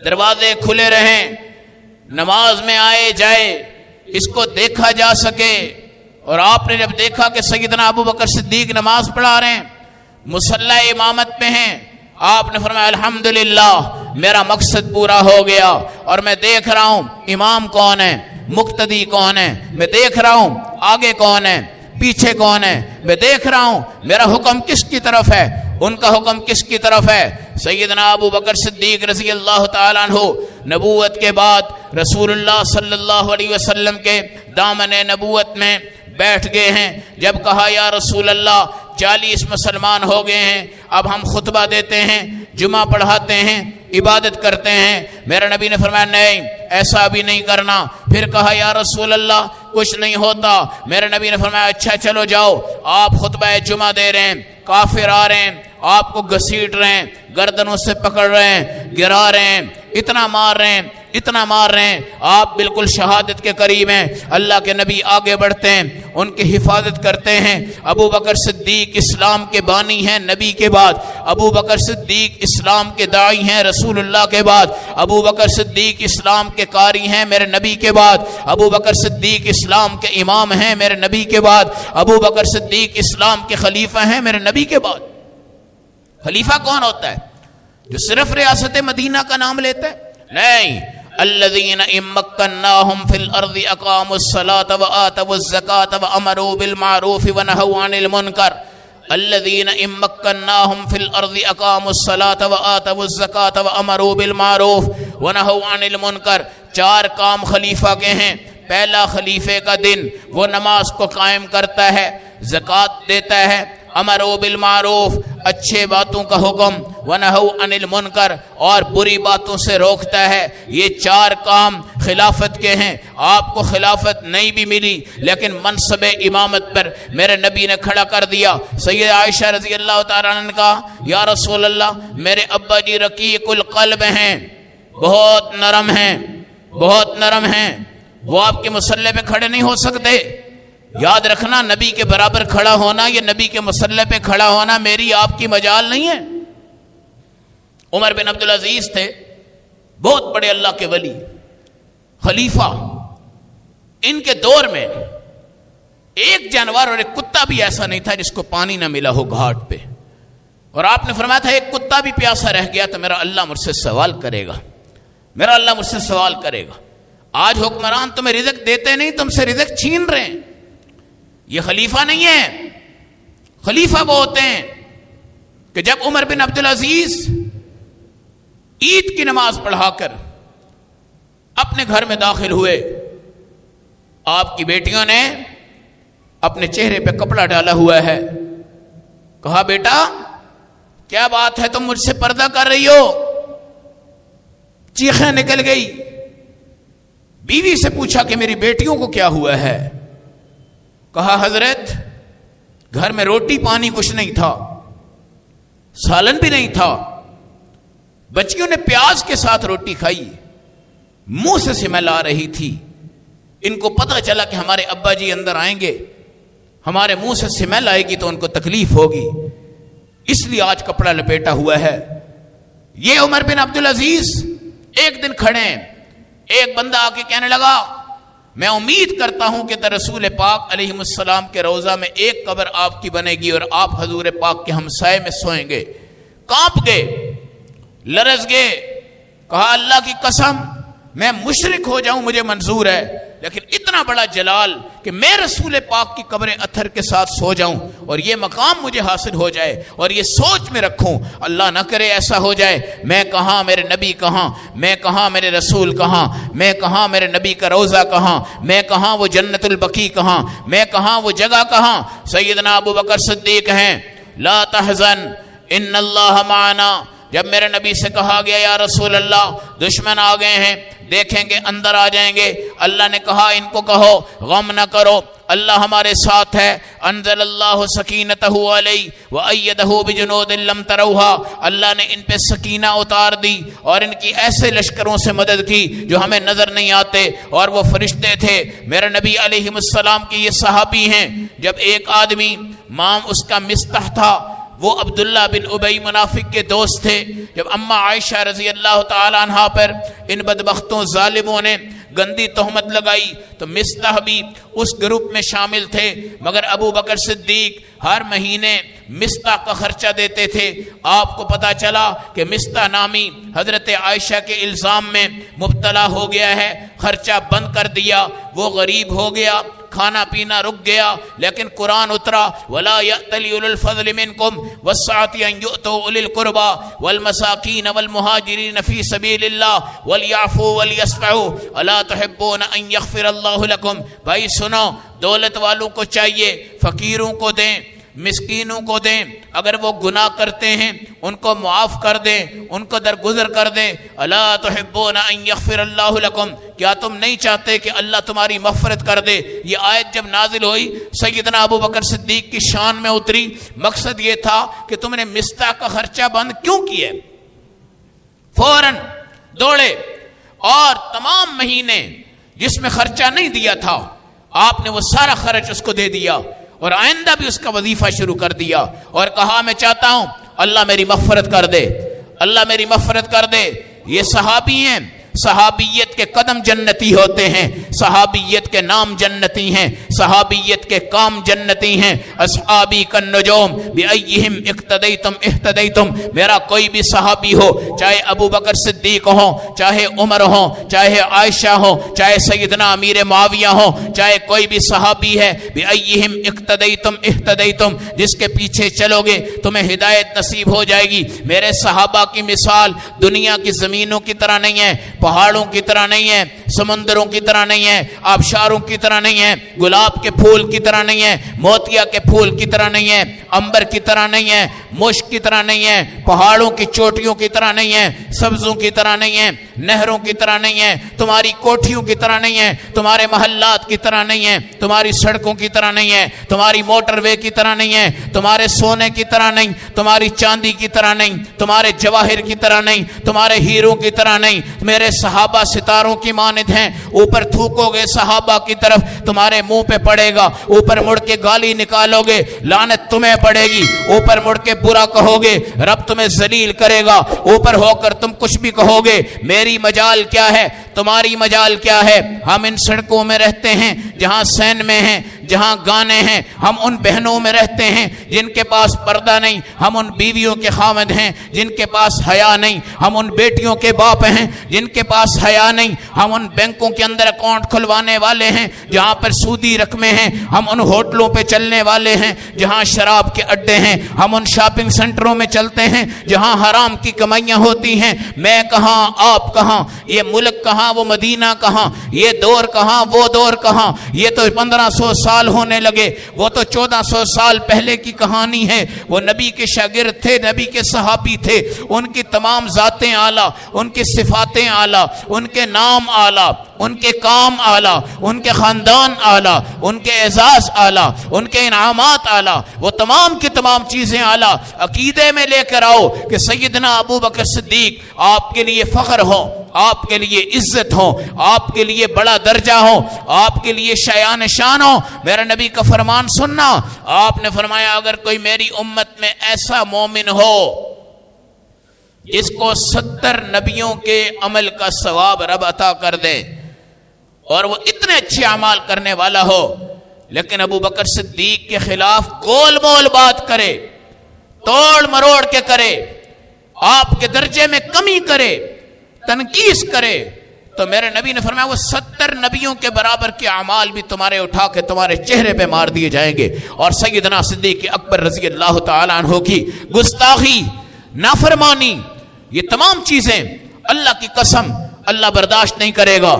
دروازے کھلے رہیں, نماز میں آئے جائے, اس کو دیکھا جا سکے. اور آپ نے جب دیکھا کہ سیدنا ابو بکر صدیق نماز پڑھا رہے ہیں, مصلی امامت پہ ہیں, آپ نے فرمایا الحمدللہ میرا مقصد پورا ہو گیا. اور میں دیکھ رہا ہوں امام کون ہے, مقتدی کون ہے, میں دیکھ رہا ہوں آگے کون ہے, پیچھے کون ہے, میں دیکھ رہا ہوں میرا حکم کس کی طرف ہے, ان کا حکم کس کی طرف ہے. سیدنا ابو بکر صدیق رضی اللہ تعالیٰ عنہ نبوت کے بعد رسول اللہ صلی اللہ علیہ وسلم کے دامن نبوت میں بیٹھ گئے ہیں. جب کہا یا رسول اللہ 40 مسلمان ہو گئے ہیں, اب ہم خطبہ دیتے ہیں, جمعہ پڑھاتے ہیں, عبادت کرتے ہیں, میرے نبی نے فرمایا نہیں ایسا بھی نہیں کرنا. پھر کہا یا رسول اللہ کچھ نہیں ہوتا, میرے نبی نے فرمایا اچھا چلو جاؤ, آپ خطبہ جمعہ دے رہے ہیں, کافر آ رہے ہیں, آپ کو گھسیٹ رہے ہیں, گردنوں سے پکڑ رہے ہیں, گرا رہے ہیں, اتنا مار رہے ہیں, اتنا مار رہے ہیں, آپ بالکل شہادت کے قریب ہیں. اللہ کے نبی آگے بڑھتے ہیں, ان کی حفاظت کرتے ہیں. ابو بکر صدیق اسلام کے بانی ہیں نبی کے بعد, ابو بکر صدیق اسلام کے داعی ہیں رسول اللہ کے بعد, ابو بکر صدیق اسلام کے قاری ہیں میرے نبی کے بعد, ابو بکر صدیق اسلام کے امام ہیں میرے نبی کے بعد, ابو بکر صدیق اسلام کے خلیفہ ہیں میرے نبی کے بعد. خلیفہ کون ہوتا ہے؟ جو صرف ریاست مدینہ کا نام لیتا ہے؟ نہیں. الذین امکناہم فی الارض اقاموا الصلاة وآتوا الزکاة وامروا بالمعروف ونہوا عن المنکر. الذین امکناہم فی الارض اقاموا الصلاة وآتوا الزکاة وامروا بالمعروف ونہوا عن المنکر. 4 کام خلیفہ کے ہیں. پہلا خلیفے کا دن وہ نماز کو قائم کرتا ہے, زکوٰۃ دیتا ہے, امروا بالمعروف اچھے باتوں کا حکم, ونہوا عن المنکر اور بری باتوں سے روکتا ہے. یہ 4 کام خلافت کے ہیں. آپ کو خلافت نہیں بھی ملی لیکن منصب امامت پر میرے نبی نے کھڑا کر دیا. سید عائشہ رضی اللہ تعالیٰ عنہ نے کہا یا رسول اللہ میرے ابا جی رقیق القلب ہیں, بہت نرم ہیں, بہت نرم ہیں, وہ آپ کے مصلی پہ کھڑے نہیں ہو سکتے. یاد رکھنا نبی کے برابر کھڑا ہونا یا نبی کے مصلی پہ کھڑا ہونا میری آپ کی مجال نہیں ہے. عمر بن عبدالعزیز تھے, بہت بڑے اللہ کے ولی, خلیفہ. ان کے دور میں ایک جانور اور ایک کتا بھی ایسا نہیں تھا جس کو پانی نہ ملا ہو گھاٹ پہ. اور آپ نے فرمایا تھا ایک کتا بھی پیاسا رہ گیا تو میرا اللہ مجھ سے سوال کرے گا، میرا اللہ مجھ سے سوال کرے گا۔ آج حکمران تمہیں رزق دیتے نہیں، تم سے رزق چھین رہے ہیں۔ یہ خلیفہ نہیں ہے، خلیفہ وہ ہوتے ہیں کہ جب عمر بن عبدالعزیز عید کی نماز پڑھا کر اپنے گھر میں داخل ہوئے، آپ کی بیٹیوں نے اپنے چہرے پہ کپڑا ڈالا ہوا ہے، کہا بیٹا کیا بات ہے، تم مجھ سے پردہ کر رہی ہو؟ چیخیں نکل گئی۔ بیوی سے پوچھا کہ میری بیٹیوں کو کیا ہوا ہے؟ کہا حضرت گھر میں روٹی پانی کچھ نہیں تھا، سالن بھی نہیں تھا، بچیوں نے پیاز کے ساتھ روٹی کھائی، منہ سے سمیل آ رہی تھی، ان کو پتہ چلا کہ ہمارے ابا جی اندر آئیں گے، ہمارے منہ سے سمیل آئے گی تو ان کو تکلیف ہوگی، اس لیے آج کپڑا لپیٹا ہوا ہے۔ یہ عمر بن عبدالعزیز ایک دن کھڑے ہیں، ایک بندہ آ کے کہنے لگا میں امید کرتا ہوں کہ رسول پاک علیہ السلام کے روضہ میں ایک قبر آپ کی بنے گی اور آپ حضور پاک کے ہمسائے میں سوئیں گے۔ کانپ گئے، لرز گئے، کہا اللہ کی قسم میں مشرک ہو جاؤں مجھے منظور ہے، لیکن اتنا بڑا جلال کہ میں رسول پاک کی قبر اطہر کے ساتھ سو جاؤں اور یہ مقام مجھے حاصل ہو جائے اور یہ سوچ میں رکھوں، اللہ نہ کرے ایسا ہو جائے، میں کہاں میرے نبی کہاں، میں کہاں میرے رسول کہاں، میں کہاں میرے نبی کا روضہ کہاں، میں کہاں وہ جنت البقیع کہاں، میں کہاں وہ جگہ کہاں۔ سیدنا ابو بکر صدیق ہیں لا تحزن ان اللہ معنا، جب میرے نبی سے کہا گیا یا رسول اللہ دشمن آ گئے ہیں، دیکھیں گے اندر آ جائیں گے، اللہ نے کہا ان کو کہو غم نہ کرو، اللہ ہمارے ساتھ ہے، انزل اللہ سکینتہ علیہ وایدہ بجنود لم تروہا، اللہ نے ان پہ سکینہ اتار دی اور ان کی ایسے لشکروں سے مدد کی جو ہمیں نظر نہیں آتے، اور وہ فرشتے تھے۔ میرے نبی علیہ السلام کے یہ صحابی ہیں، جب ایک آدمی مام اس کا مستح تھا، وہ عبداللہ بن ابی منافق کے دوست تھے، جب اماں عائشہ رضی اللہ تعالی عنہا پر ان بدبختوں ظالموں نے گندی تہمت لگائی تو مستح بھی اس گروپ میں شامل تھے، مگر ابو بکر صدیق ہر مہینے مستح کا خرچہ دیتے تھے۔ آپ کو پتا چلا کہ مستح نامی حضرت عائشہ کے الزام میں مبتلا ہو گیا ہے، خرچہ بند کر دیا، وہ غریب ہو گیا، کھانا پینا رک گیا، لیکن قرآن اترا وَلَا يَأْتَلِ أُولُو الْفَضْلِ مِنْكُمْ وَالسَّعَةِ أَنْ يُؤْتُوا أُولِي الْقُرْبَى وَالْمَسَاكِينَ وَالْمُهَاجِرِينَ فِي سَبِيلِ اللَّهِ وَلْيَعْفُوا وَلْيَصْفَحُوا أَلَا تُحِبُّونَ أَنْ يَغْفِرَ اللَّهُ لَكُمْ۔ بھائی سنو، دولت والوں کو چاہیے فقیروں کو دیں، مسکینوں کو دیں، اگر وہ گناہ کرتے ہیں ان کو معاف کر دیں، ان کو درگزر کر دیں۔ الا تحبون ان یغفر اللہ لکم، کیا تم نہیں چاہتے کہ اللہ تمہاری مغفرت کر دے؟ یہ آیت جب نازل ہوئی سیدنا ابو بکر صدیق کی شان میں اتری، مقصد یہ تھا کہ تم نے مستح کا خرچہ بند کیوں کیا؟ فوراً دوڑے اور تمام مہینے جس میں خرچہ نہیں دیا تھا آپ نے وہ سارا خرچ اس کو دے دیا، اور آئندہ بھی اس کا وظیفہ شروع کر دیا، اور کہا میں چاہتا ہوں اللہ میری مغفرت کر دے، اللہ میری مغفرت کر دے۔ یہ صحابی ہیں، صحابیت کے قدم جنتی ہوتے ہیں، صحابیت کے نام جنتی ہیں، صحابیت کے کام جنتی ہیں۔ اصحابی کالنجوم بأیہم اقتدیتم اہتدیتم، میرا کوئی بھی صحابی ہو، چاہے ابو بکر صدیق ہو، چاہے عمر ہو، چاہے عائشہ ہو، چاہے سیدنا امیر معاویہ ہو، چاہے کوئی بھی صحابی ہے، بأیہم اقتدیتم اہتدیتم، جس کے پیچھے چلو گے تمہیں ہدایت نصیب ہو جائے گی۔ میرے صحابہ کی مثال دنیا کی زمینوں کی طرح نہیں ہے، پہاڑوں کی طرح نہیں ہے، سمندروں کی طرح نہیں ہے، آبشاروں کی طرح نہیں ہے، گلاب کے پھول کی طرح نہیں ہے، موتیا کے پھول کی طرح نہیں ہے، عنبر کی طرح نہیں ہے، مشک کی طرح نہیں ہے، پہاڑوں کی چوٹیوں کی طرح نہیں ہے، سبزوں کی طرح نہیں ہے، نہروں کی طرح نہیں ہے، تمہاری کوٹھیوں کی طرح نہیں ہے، تمہارے محلات کی طرح نہیں ہے، تمہاری سڑکوں کی طرح نہیں ہے، تمہاری موٹر وے کی طرح نہیں ہے، تمہارے سونے کی طرح نہیں، تمہاری چاندی کی طرح نہیں، تمہارے جواہر کی طرح نہیں، تمہارے ہیروں کی طرح نہیں۔ میرے صحابہ ستاروں کی مانند ہیں، اوپر تھوکو گے صحابہ کی طرف تمہارے منہ پہ پڑے گا، اوپر مڑ کے گالی نکالو گے لعنت تمہیں پڑے گی، اوپر مڑ کے برا کہو گے رب تمہیں ذلیل کرے گا، اوپر ہو کر تم کچھ بھی کہو گے۔ میری مجال کیا ہے، تمہاری مجال کیا ہے؟ ہم ان سڑکوں میں رہتے ہیں جہاں سین میں ہیں، جہاں گانے ہیں ہم ان بہنوں میں رہتے ہیں جن کے پاس پردہ نہیں، ہم ان بیویوں کے خاوند ہیں جن کے پاس حیا نہیں، ہم ان بیٹیوں کے باپ ہیں جن کے پاس حیا نہیں، ہم ان بینکوں کے اندر اکاؤنٹ کھلوانے والے ہیں جہاں پر سودی رقمیں ہیں، ہم ان ہوٹلوں پہ چلنے والے ہیں جہاں شراب کے اڈے ہیں، ہم ان شاپنگ سینٹروں میں چلتے ہیں جہاں حرام کی کمائیاں ہوتی ہیں۔ میں کہاں، آپ کہاں، یہ ملک کہاں، وہ مدینہ کہاں، یہ دور کہاں، وہ دور کہاں، یہ تو 1500 سال ہونے لگے، وہ تو 1400 سال پہلے کی کہانی ہے۔ وہ نبی کے شاگرد تھے، نبی کے صحابی تھے، ان کی تمام ذاتیں اعلیٰ، ان کی صفاتیں اعلیٰ، ان کے نام اعلیٰ، ان کے کام اعلیٰ، ان کے خاندان اعلیٰ، ان کے اعزاز اعلیٰ، ان کے انعامات اعلیٰ، وہ تمام کی تمام چیزیں اعلیٰ۔ عقیدے میں لے کر آؤ کہ سیدنا ابو بکر صدیق آپ کے لیے فخر ہو، آپ کے لیے عزت ہو، آپ کے لیے بڑا درجہ ہو، آپ کے لیے شایان شان ہو۔ میرا نبی کا فرمان سننا، آپ نے فرمایا اگر کوئی میری امت میں ایسا مومن ہو جس کو 70 نبیوں کے عمل کا ثواب رب عطا کر دے اور وہ اتنے اچھے اعمال کرنے والا ہو، لیکن ابو بکر صدیق کے خلاف گول مول بات کرے، توڑ مروڑ کے کرے، آپ کے درجے میں کمی کرے، تنقیص کرے، تو میرے نبی نے فرمایا وہ 70 نبیوں کے برابر کے اعمال بھی تمہارے اٹھا کے تمہارے چہرے پہ مار دیے جائیں گے۔ اور سیدنا صدیق اکبر رضی اللہ تعالیٰ عنہ کی گستاخی، نافرمانی، یہ تمام چیزیں اللہ کی قسم اللہ برداشت نہیں کرے گا،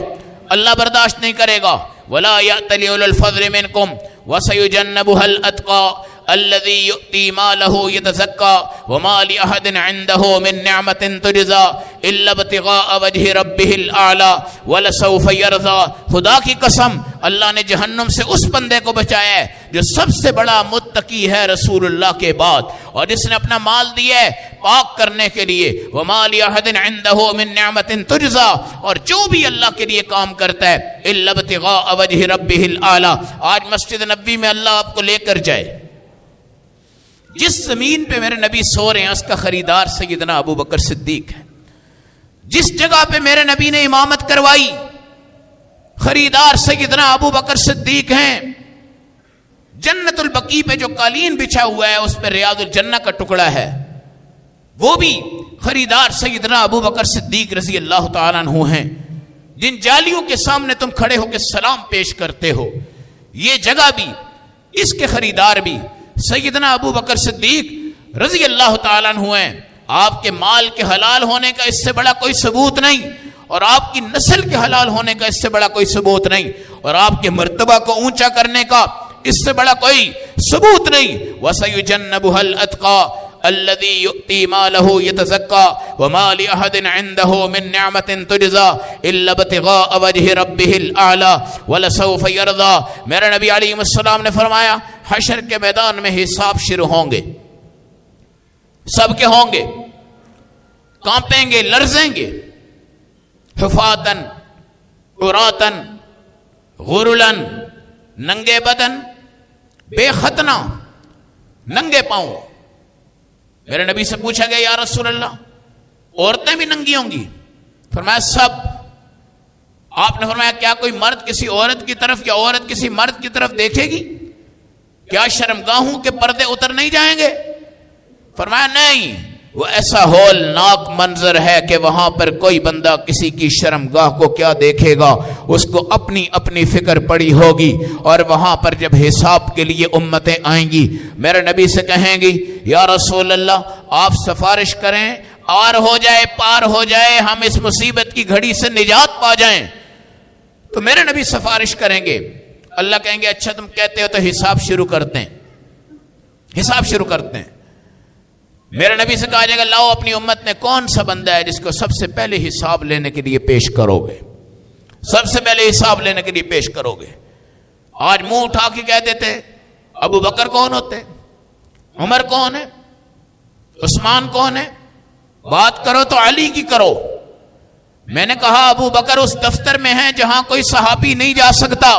اللہ برداشت نہیں کرے گا۔ وَلَا يَأْتَلِ أُولُو الْفَضْلِ مِنْكُمْ وَسَيُجَنَّبُهَا الْأَتْقَى الذي يؤتي ماله يتزكى وما لأحد عنده من نعمة تجزى إلا ابتغاء وجه ربه الأعلى ولسوف يرضى۔ خدا کی قسم اللہ نے جہنم سے اس بندے کو بچایا ہے جو سب سے بڑا متقی ہے رسول اللہ کے بعد، اور جس نے اپنا مال دیا ہے پاک کرنے کے لیے۔ وما لأحد عنده من نعمة تجزى، اور جو بھی اللہ کے لیے کام کرتا ہے إلا ابتغاء وجه ربه الأعلى۔ آج مسجد نبوی میں اللہ آپ کو لے کر جائے، جس زمین پہ میرے نبی سو رہے ہیں اس کا خریدار سیدنا ابو بکر صدیق ہے، جس جگہ پہ میرے نبی نے امامت کروائی خریدار سیدنا ابو بکر صدیق ہیں۔ جنت البقیع پہ جو قالین بچھا ہوا ہے اس پہ ریاض الجنہ کا ٹکڑا ہے، وہ بھی خریدار سیدنا ابو بکر صدیق رضی اللہ تعالیٰ عنہ ہیں، جن جالیوں کے سامنے تم کھڑے ہو کے سلام پیش کرتے ہو، یہ جگہ بھی، اس کے خریدار بھی سیدنا ابو بکر صدیق رضی اللہ تعالیٰ عنہ ہیں۔ آپ کے مال کے حلال ہونے کا اس سے بڑا کوئی ثبوت نہیں، اور آپ کی نسل کے حلال ہونے کا اس سے بڑا کوئی ثبوت نہیں، اور آپ کے مرتبہ کو اونچا کرنے کا اس سے بڑا کوئی ثبوت نہیں۔ وَسَيُجَنَّبُهَا الْأَتْقَى الذي يؤتي ماله يتزكى وما لأحد عنده من نعمة تجزى إلا ابتغاء وجه ربه الأعلى ولسوف يرضى۔ میرے نبی علیہ السلام نے فرمایا حشر کے میدان میں حساب شروع ہوں گے، سب کے ہوں گے، کانپیں گے، لرزیں گے، حفاتن عراتن غرلن، ننگے بدن، بے ختنہ، ننگے پاؤں۔ میرے نبی سے پوچھا گیا یا رسول اللہ عورتیں بھی ننگی ہوں گی؟ فرمایا سب۔ آپ نے فرمایا کیا کوئی مرد کسی عورت کی طرف یا عورت کسی مرد کی طرف دیکھے گی؟ کیا شرمگاہوں کے پردے اتر نہیں جائیں گے؟ فرمایا نہیں، وہ ایسا ہولناک منظر ہے کہ وہاں پر کوئی بندہ کسی کی شرمگاہ کو کیا دیکھے گا، اس کو اپنی اپنی فکر پڑی ہوگی، اور وہاں پر جب حساب کے لیے امتیں آئیں گی میرے نبی سے کہیں گی یا رسول اللہ آپ سفارش کریں، آر ہو جائے، پار ہو جائے، ہم اس مصیبت کی گھڑی سے نجات پا جائیں۔ تو میرے نبی سفارش کریں گے، اللہ کہیں گے اچھا تم کہتے ہو تو حساب شروع کرتے ہیں، حساب شروع کرتے ہیں۔ میرے نبی سے کہا جائے گا لاؤ اپنی امت میں کون سا بندہ ہے جس کو سب سے پہلے حساب لینے کے لیے پیش کرو گے، سب سے پہلے حساب لینے کے لیے پیش کرو گے۔ آج منہ اٹھا کے کہہ دیتے ابو بکر کون ہوتے، عمر کون ہے، عثمان کون ہے، بات کرو تو علی کی کرو۔ میں نے کہا ابو بکر اس دفتر میں ہیں جہاں کوئی صحابی نہیں جا سکتا،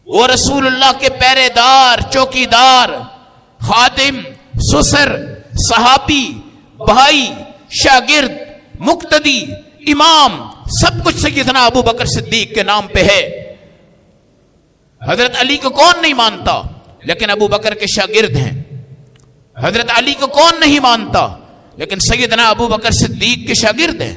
وہ رسول اللہ کے پہرے دار، چوکیدار، خادم، سسر، صحابی، بھائی، شاگرد، مقتدی، امام، سب کچھ سیدنا ابو بکر صدیق کے نام پہ ہے۔ حضرت علی کو کون نہیں مانتا؟ لیکن ابو بکر کے شاگرد ہیں. حضرت علی کو کون نہیں مانتا؟ لیکن سیدنا ابو بکر صدیق کے شاگرد ہیں.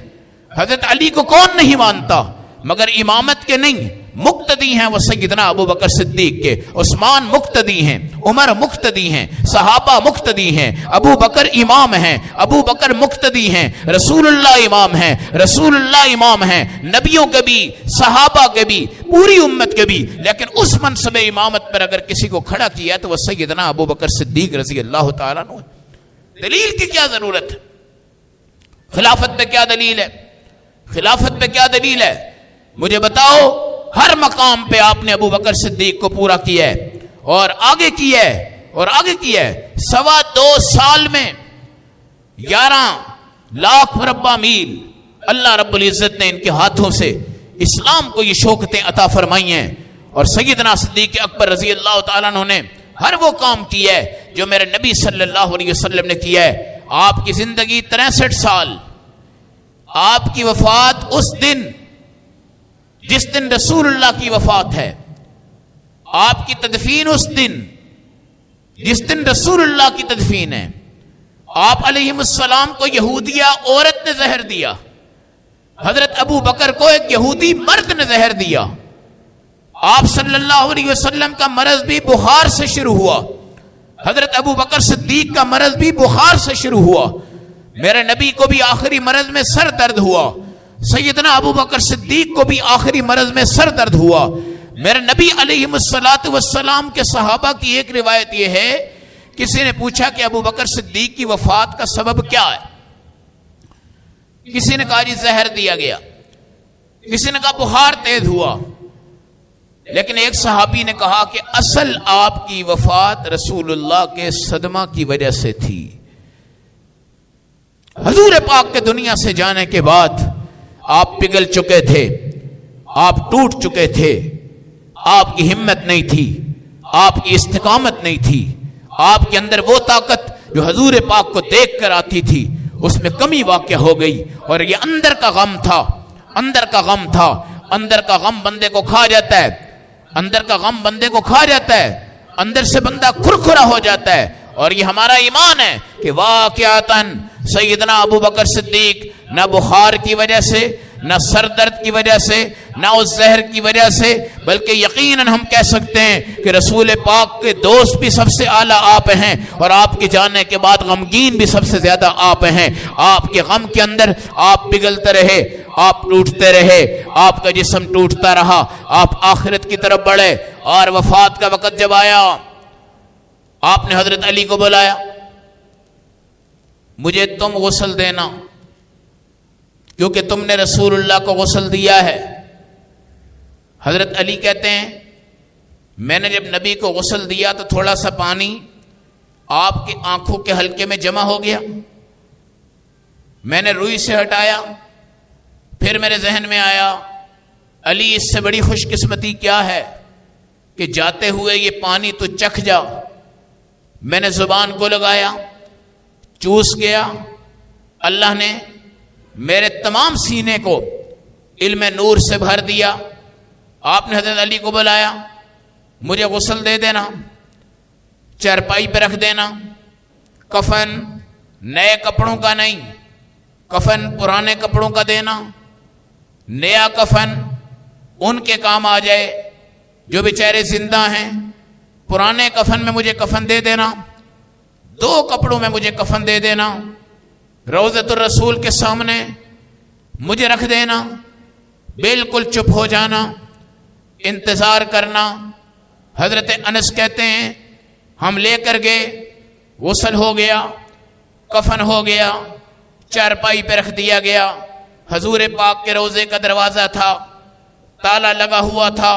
حضرت علی کو کون نہیں مانتا؟ مگر امامت کے نہیں، مقتدی ہیں وہ سیدنا ابو بکر صدیق کے. عثمان مقتدی ہیں، عمر مقتدی ہیں، صحابہ مقتدی ہیں، ابو بکر امام ہیں، ابو بکر مقتدی ہیں، رسول اللہ امام ہیں، رسول اللہ امام ہیں، نبیوں کے بھی، صحابہ کے بھی، پوری امت کے بھی. لیکن اس منصب امامت پر اگر کسی کو کھڑا کیا تو وہ سیدنا ابو بکر صدیق رضی اللہ تعالیٰ عنہ. دلیل کی کیا ضرورت ہے؟ خلافت پہ کیا دلیل ہے؟ خلافت پہ کیا دلیل ہے؟ مجھے بتاؤ. ہر مقام پہ آپ نے ابو بکر صدیق کو پورا کیا ہے اور آگے کیا ہے اور آگے کیا ہے. 2.25 سال میں 11 لاکھ مربع میل اللہ رب العزت نے ان کے ہاتھوں سے اسلام کو یہ شوکتیں عطا فرمائی ہیں. اور سیدنا صدیق اکبر رضی اللہ تعالیٰ عنہ نے ہر وہ کام کیا ہے جو میرے نبی صلی اللہ علیہ وسلم نے کیا ہے. آپ کی زندگی 63 سال، آپ کی وفات اس دن جس دن رسول اللہ کی وفات ہے، آپ کی تدفین اس دن جس دن رسول اللہ کی تدفین ہے. آپ علیہ السلام کو یہودیہ عورت نے زہر دیا، حضرت ابو بکر کو ایک یہودی مرد نے زہر دیا. آپ صلی اللہ علیہ وسلم کا مرض بھی بخار سے شروع ہوا، حضرت ابو بکر صدیق کا مرض بھی بخار سے شروع ہوا. میرے نبی کو بھی آخری مرض میں سر درد ہوا، سیدنا ابو بکر صدیق کو بھی آخری مرض میں سر درد ہوا. میرے نبی علیہ الصلوۃ والسلام کے صحابہ کی ایک روایت یہ ہے، کسی نے پوچھا کہ ابو بکر صدیق کی وفات کا سبب کیا ہے؟ کسی نے کہا جی زہر دیا گیا، کسی نے کہا بخار تیز ہوا. لیکن ایک صحابی نے کہا کہ اصل آپ کی وفات رسول اللہ کے صدمہ کی وجہ سے تھی. حضور پاک کے دنیا سے جانے کے بعد آپ پگھل چکے تھے، آپ ٹوٹ چکے تھے، آپ کی ہمت نہیں تھی، آپ کی استقامت نہیں تھی، آپ کے اندر وہ طاقت جو حضور پاک کو دیکھ کر آتی تھی اس میں کمی واقع ہو گئی. اور یہ اندر کا غم تھا، اندر کا غم تھا. اندر کا غم بندے کو کھا جاتا ہے، اندر کا غم بندے کو کھا جاتا ہے، اندر سے بندہ کھرکھرا ہو جاتا ہے. اور یہ ہمارا ایمان ہے کہ واقعتاً سیدنا ابو بکر صدیق نہ بخار کی وجہ سے، نہ سر درد کی وجہ سے، نہ اس زہر کی وجہ سے، بلکہ یقیناً ہم کہہ سکتے ہیں کہ رسول پاک کے دوست بھی سب سے اعلیٰ آپ ہیں اور آپ کے جانے کے بعد غمگین بھی سب سے زیادہ آپ ہیں. آپ کے غم کے اندر آپ پگھلتے رہے، آپ ٹوٹتے رہے، آپ کا جسم ٹوٹتا رہا، آپ آخرت کی طرف بڑھے. اور وفات کا وقت جب آیا آپ نے حضرت علی کو بلایا، مجھے تم غسل دینا کیونکہ تم نے رسول اللہ کو غسل دیا ہے. حضرت علی کہتے ہیں میں نے جب نبی کو غسل دیا تو تھوڑا سا پانی آپ کی آنکھوں کے حلقے میں جمع ہو گیا، میں نے روئی سے ہٹایا، پھر میرے ذہن میں آیا علی اس سے بڑی خوش قسمتی کیا ہے کہ جاتے ہوئے یہ پانی تو چکھ جا. میں نے زبان کو لگایا، چوس گیا. اللہ نے میرے تمام سینے کو علم نور سے بھر دیا. آپ نے حضرت علی کو بلایا، مجھے غسل دے دینا، چارپائی پہ رکھ دینا. کفن نئے کپڑوں کا نہیں، کفن پرانے کپڑوں کا دینا. نیا کفن ان کے کام آ جائے جو بیچارے زندہ ہیں. پرانے کفن میں مجھے کفن دے دینا، 2 کپڑوں میں مجھے کفن دے دینا. روضۃ الرسول کے سامنے مجھے رکھ دینا، بالکل چپ ہو جانا، انتظار کرنا. حضرت انس کہتے ہیں ہم لے کر گئے، غسل ہو گیا، کفن ہو گیا، چارپائی پہ رکھ دیا گیا. حضور پاک کے روضے کا دروازہ تھا، تالا لگا ہوا تھا.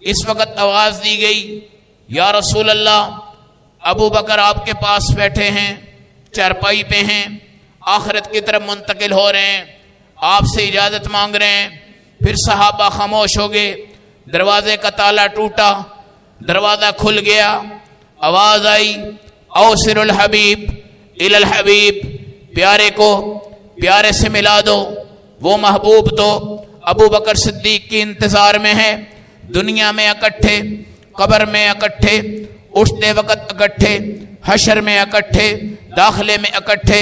اس وقت آواز دی گئی یا رسول اللہ، ابو بکر آپ کے پاس بیٹھے ہیں، چارپائی پہ ہیں، آخرت کی طرف منتقل ہو رہے ہیں، آپ سے اجازت مانگ رہے ہیں. پھر صحابہ خاموش ہو گئے. دروازے کا تالا ٹوٹا، دروازہ کھل گیا. آواز آئی اوصل الحبیب الی الحبیب، پیارے کو پیارے سے ملا دو. وہ محبوب تو ابو بکر صدیق کی انتظار میں ہے. دنیا میں اکٹھے، قبر میں اکٹھے، اٹھتے وقت اکٹھے، حشر میں اکٹھے، داخلے میں اکٹھے،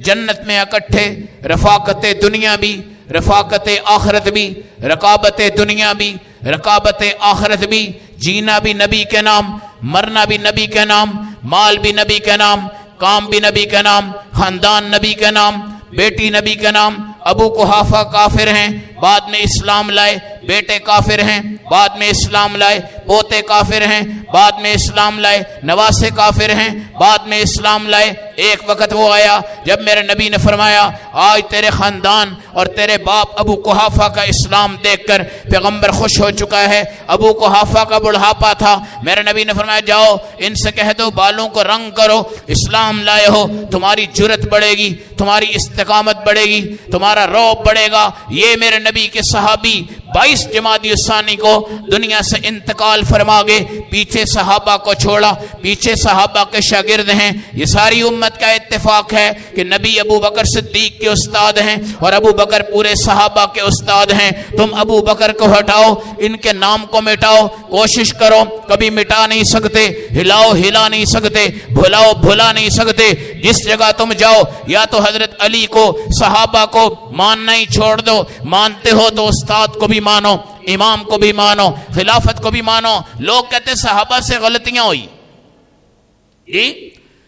جنت میں اکٹھے، رفاقت دنیا بھی، رفاقت آخرت بھی، رقابت دنیا بھی، رقابت آخرت بھی، جینا بھی نبی کے نام، مرنا بھی نبی کے نام، مال بھی نبی کے نام، کام بھی نبی کے نام، خاندان نبی کے نام، بیٹی نبی کے نام۔ ابو قحافہ کافر ہیں، بعد میں اسلام لائے، بیٹے کافر ہیں، بعد میں اسلام لائے، پوتے کافر ہیں، بعد میں اسلام لائے، نواسے کافر ہیں، بعد میں اسلام لائے۔ ایک وقت وہ آیا جب میرے نبی نے فرمایا آج تیرے خاندان اور تیرے باپ ابو قحافہ کا اسلام دیکھ کر پیغمبر خوش ہو چکا ہے۔ ابو قحافہ کا بڑھاپا تھا، میرے نبی نے فرمایا جاؤ ان سے کہہ دو بالوں کو رنگ کرو، اسلام لائے ہو، تمہاری جرت بڑھے گی، تمہاری استقامت بڑھے گی، تمہارا رعب بڑھے گا۔ یہ میرے نبی کے صحابی 22 جمادی الثانی کو دنیا سے انتقال فرما گئے، پیچھے صحابہ کو چھوڑا، پیچھے صحابہ کے شاگرد ہیں۔ یہ ساری امت کا اتفاق ہے کہ نبی ابو بکر صدیق کے استاد ہیں اور ابو بکر پورے صحابہ کے استاد ہیں۔ تم ابو بکر کو ہٹاؤ، ان کے نام کو مٹاؤ، کوشش کرو، کبھی مٹا نہیں سکتے، ہلاؤ ہلا نہیں سکتے، بھلاؤ بھلا نہیں سکتے۔ جس جگہ تم جاؤ یا تو حضرت علی کو، صحابہ کو ماننا ہی چھوڑ دو، مانتے ہو تو استاد کو بھی مانو، امام کو بھی مانو، خلافت کو بھی مانو۔ لوگ کہتے ہیں صحابہ سے غلطیاں ہوئی،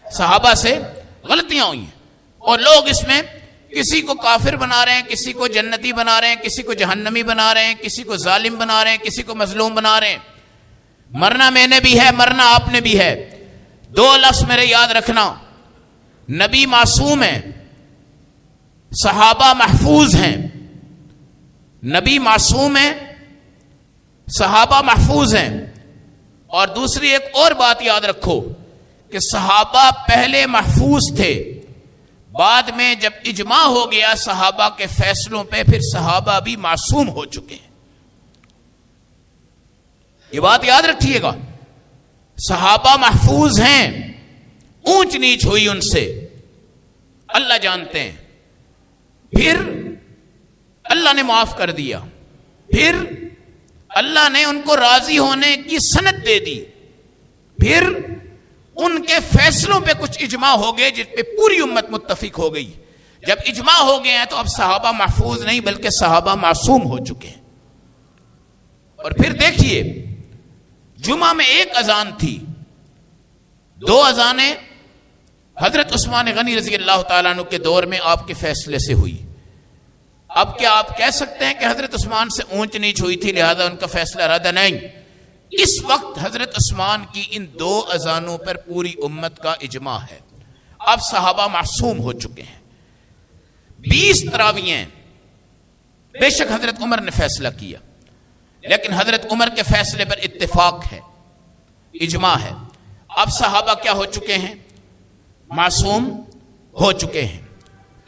صحابہ سے غلطیاں ہوئی ہیں، اور لوگ اس میں کسی کو کافر بنا رہے ہیں، کسی کو جنتی بنا رہے ہیں، کسی کو جہنمی بنا رہے ہیں، کسی کو ظالم بنا رہے ہیں، کسی کو مظلوم بنا رہے ہیں۔ مرنا میں نے بھی ہے، مرنا آپ نے بھی ہے۔ 2 لفظ میرے یاد رکھنا، نبی معصوم ہیں، صحابہ محفوظ ہیں۔ نبی معصوم ہیں، صحابہ محفوظ ہیں۔ اور دوسری ایک اور بات یاد رکھو کہ صحابہ پہلے محفوظ تھے، بعد میں جب اجماع ہو گیا صحابہ کے فیصلوں پہ، پھر صحابہ بھی معصوم ہو چکے ہیں۔ یہ بات یاد رکھیے گا، صحابہ محفوظ ہیں، اونچ نیچ ہوئی ان سے اللہ جانتے ہیں، پھر اللہ نے معاف کر دیا، پھر اللہ نے ان کو راضی ہونے کی سند دے دی، پھر ان کے فیصلوں پہ کچھ اجماع ہو گئے جس پہ پوری امت متفق ہو گئی۔ جب اجماع ہو گئے ہیں تو اب صحابہ محفوظ نہیں بلکہ صحابہ معصوم ہو چکے ہیں۔ اور پھر دیکھیے، جمعہ میں 1 اذان تھی، 2 اذانیں حضرت عثمان غنی رضی اللہ تعالیٰ عنہ کے دور میں آپ کے فیصلے سے ہوئی۔ اب کیا آپ کہہ سکتے ہیں کہ حضرت عثمان سے اونچ نیچ ہوئی تھی لہذا ان کا فیصلہ رد؟ نہیں، اس وقت حضرت عثمان کی ان 2 اذانوں پر پوری امت کا اجماع ہے۔ اب صحابہ معصوم ہو چکے ہیں۔ 20 تراویحیں بے شک حضرت عمر نے فیصلہ کیا، لیکن حضرت عمر کے فیصلے پر اتفاق ہے، اجماع ہے۔ اب صحابہ کیا ہو چکے ہیں؟ معصوم ہو چکے ہیں۔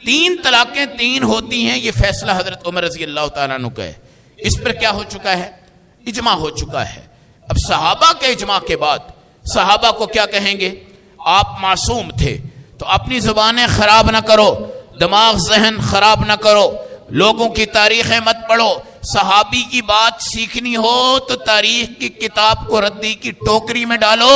3 طلاقیں 3 ہوتی ہیں، یہ فیصلہ حضرت عمر رضی اللہ تعالیٰ عنہ کا ہے۔ اس پر کیا ہو چکا ہے؟ اجماع ہو چکا ہے۔ اب صحابہ کے اجماع کے بعد صحابہ کو کیا کہیں گے؟ آپ معصوم تھے تو اپنی زبانیں خراب نہ کرو، دماغ ذہن خراب نہ کرو، لوگوں کی تاریخیں مت پڑھو۔ صحابی کی بات سیکھنی ہو تو تاریخ کی کتاب کو ردی کی ٹوکری میں ڈالو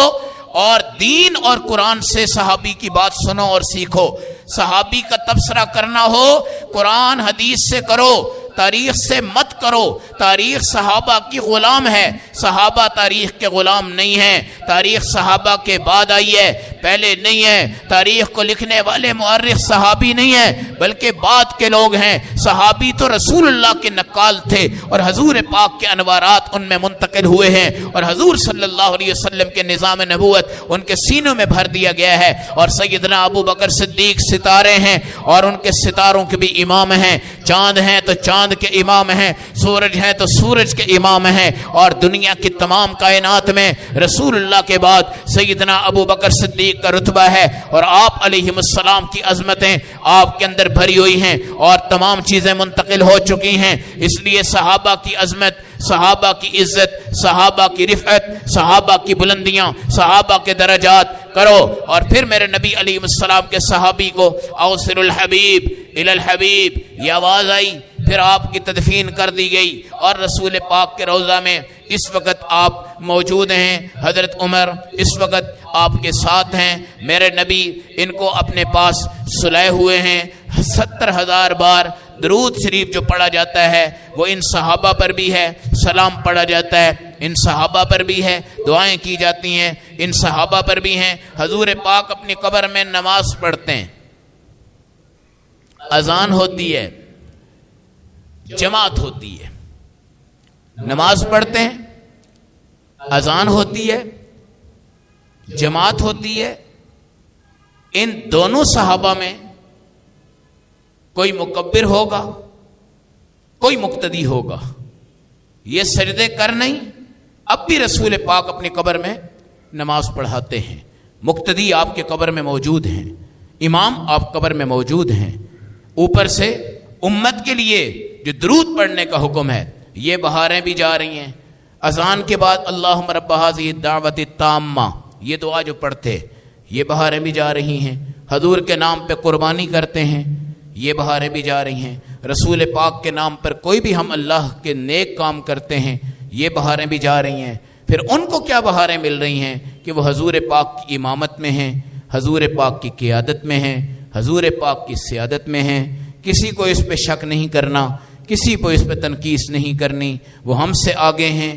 اور دین اور قرآن سے صحابی کی بات سنو اور سیکھو۔ صحابی کا تبصرہ کرنا ہو قرآن حدیث سے کرو، تاریخ سے مت کرو۔ تاریخ صحابہ کی غلام ہے، صحابہ تاریخ کے غلام نہیں ہیں۔ تاریخ صحابہ کے بعد آئی ہے، پہلے نہیں ہے۔ تاریخ کو لکھنے والے مؤرخ صحابی نہیں ہیں بلکہ بعد کے لوگ ہیں۔ صحابی تو رسول اللہ کے نقال تھے اور حضور پاک کے انوارات ان میں منتقل ہوئے ہیں، اور حضور صلی اللہ علیہ وسلم کے نظام نبوت ان کے سینوں میں بھر دیا گیا ہے۔ اور سیدنا ابو بکر صدیق ستارے ہیں اور ان کے ستاروں کے بھی امام ہیں۔ چاند ہیں تو چاند کے امام ہیں، سورج ہیں تو سورج کے امام ہیں، اور دنیا کی تمام کائنات میں رسول اللہ کے بعد سیدنا ابو بکر صدیق کا رتبہ ہے، اور آپ علیہ السلام کی عظمتیں آپ کے اندر بھری ہوئی ہیں اور تمام چیزیں منتقل ہو چکی ہیں۔ اس لیے صحابہ کی عظمت صحابہ کی عزت، صحابہ کی رفعت، صحابہ کی بلندیاں، صحابہ کے درجات کرو۔ اور پھر میرے نبی علیہ السلام کے صحابی کو اوصل الحبیب الی الحبیب یہ آواز آئی، پھر آپ کی تدفین کر دی گئی، اور رسول پاک کے روضہ میں اس وقت آپ موجود ہیں، حضرت عمر اس وقت آپ کے ساتھ ہیں، میرے نبی ان کو اپنے پاس سلائے ہوئے ہیں۔ 70,000 بار درود شریف جو پڑھا جاتا ہے وہ ان صحابہ پر بھی ہے، سلام پڑھا جاتا ہے ان صحابہ پر بھی ہے، دعائیں کی جاتی ہیں ان صحابہ پر بھی ہیں۔ حضور پاک اپنی قبر میں نماز پڑھتے ہیں، اذان ہوتی ہے، جماعت ہوتی ہے، نماز پڑھتے ہیں، اذان ہوتی ہے، جماعت ہوتی ہے۔ ان دونوں صحابہ میں کوئی مکبر ہوگا، کوئی مقتدی ہوگا، یہ سجدے کر نہیں، اب بھی رسول پاک اپنی قبر میں نماز پڑھاتے ہیں، مقتدی آپ کے قبر میں موجود ہیں، امام آپ قبر میں موجود ہیں، اوپر سے امت کے لیے جو درود پڑھنے کا حکم ہے یہ بہاریں بھی جا رہی ہیں۔ اذان کے بعد اللہم رب ھذہ الدعوۃ التامہ یہ دعا جو پڑھتے یہ بہاریں بھی جا رہی ہیں، حضور کے نام پہ قربانی کرتے ہیں یہ بہاریں بھی جا رہی ہیں، رسول پاک کے نام پر کوئی بھی ہم اللہ کے نیک کام کرتے ہیں یہ بہاریں بھی جا رہی ہیں۔ پھر ان کو کیا بہاریں مل رہی ہیں کہ وہ حضور پاک کی امامت میں ہیں، حضور پاک کی قیادت میں ہیں، حضور پاک کی سیادت میں ہیں، کسی کو اس پہ شک نہیں کرنا، کسی کو اس پہ تنقیس نہیں کرنی، وہ ہم سے آگے ہیں،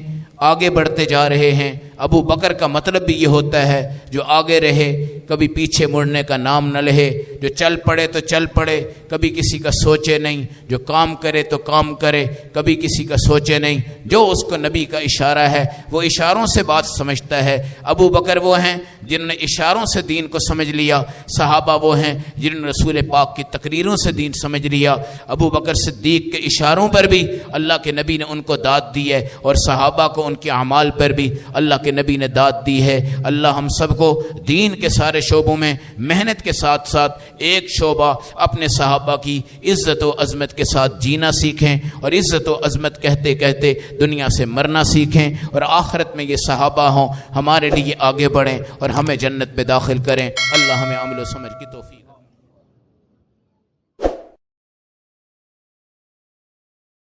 آگے بڑھتے جا رہے ہیں۔ ابو بکر کا مطلب بھی یہ ہوتا ہے جو آگے رہے، کبھی پیچھے مڑنے کا نام نہ لے، جو چل پڑے تو چل پڑے، کبھی کسی کا سوچے نہیں، جو کام کرے تو کام کرے، کبھی کسی کا سوچے نہیں، جو اس کو نبی کا اشارہ ہے وہ اشاروں سے بات سمجھتا ہے۔ ابو بکر وہ ہیں جنہوں نے اشاروں سے دین کو سمجھ لیا، صحابہ وہ ہیں جنہوں نے رسول پاک کی تقریروں سے دین سمجھ لیا۔ ابو بکر صدیق کے اشاروں پر بھی اللہ کے نبی نے ان کو داد دی ہے، اور صحابہ کو ان کے اعمال پر بھی اللہ کے نبی نے داد دی ہے۔ اللہ ہم سب کو دین کے سارے شعبوں میں محنت کے ساتھ ساتھ ایک شعبہ اپنے صحابہ کی عزت و عظمت کے ساتھ جینا سیکھیں، اور عزت و عظمت کہتے کہتے دنیا سے مرنا سیکھیں، اور آخرت میں یہ صحابہ ہوں ہمارے لیے آگے بڑھیں اور ہمیں جنت میں داخل کریں۔ اللہ ہمیں عمل و سمجھ کی توفیق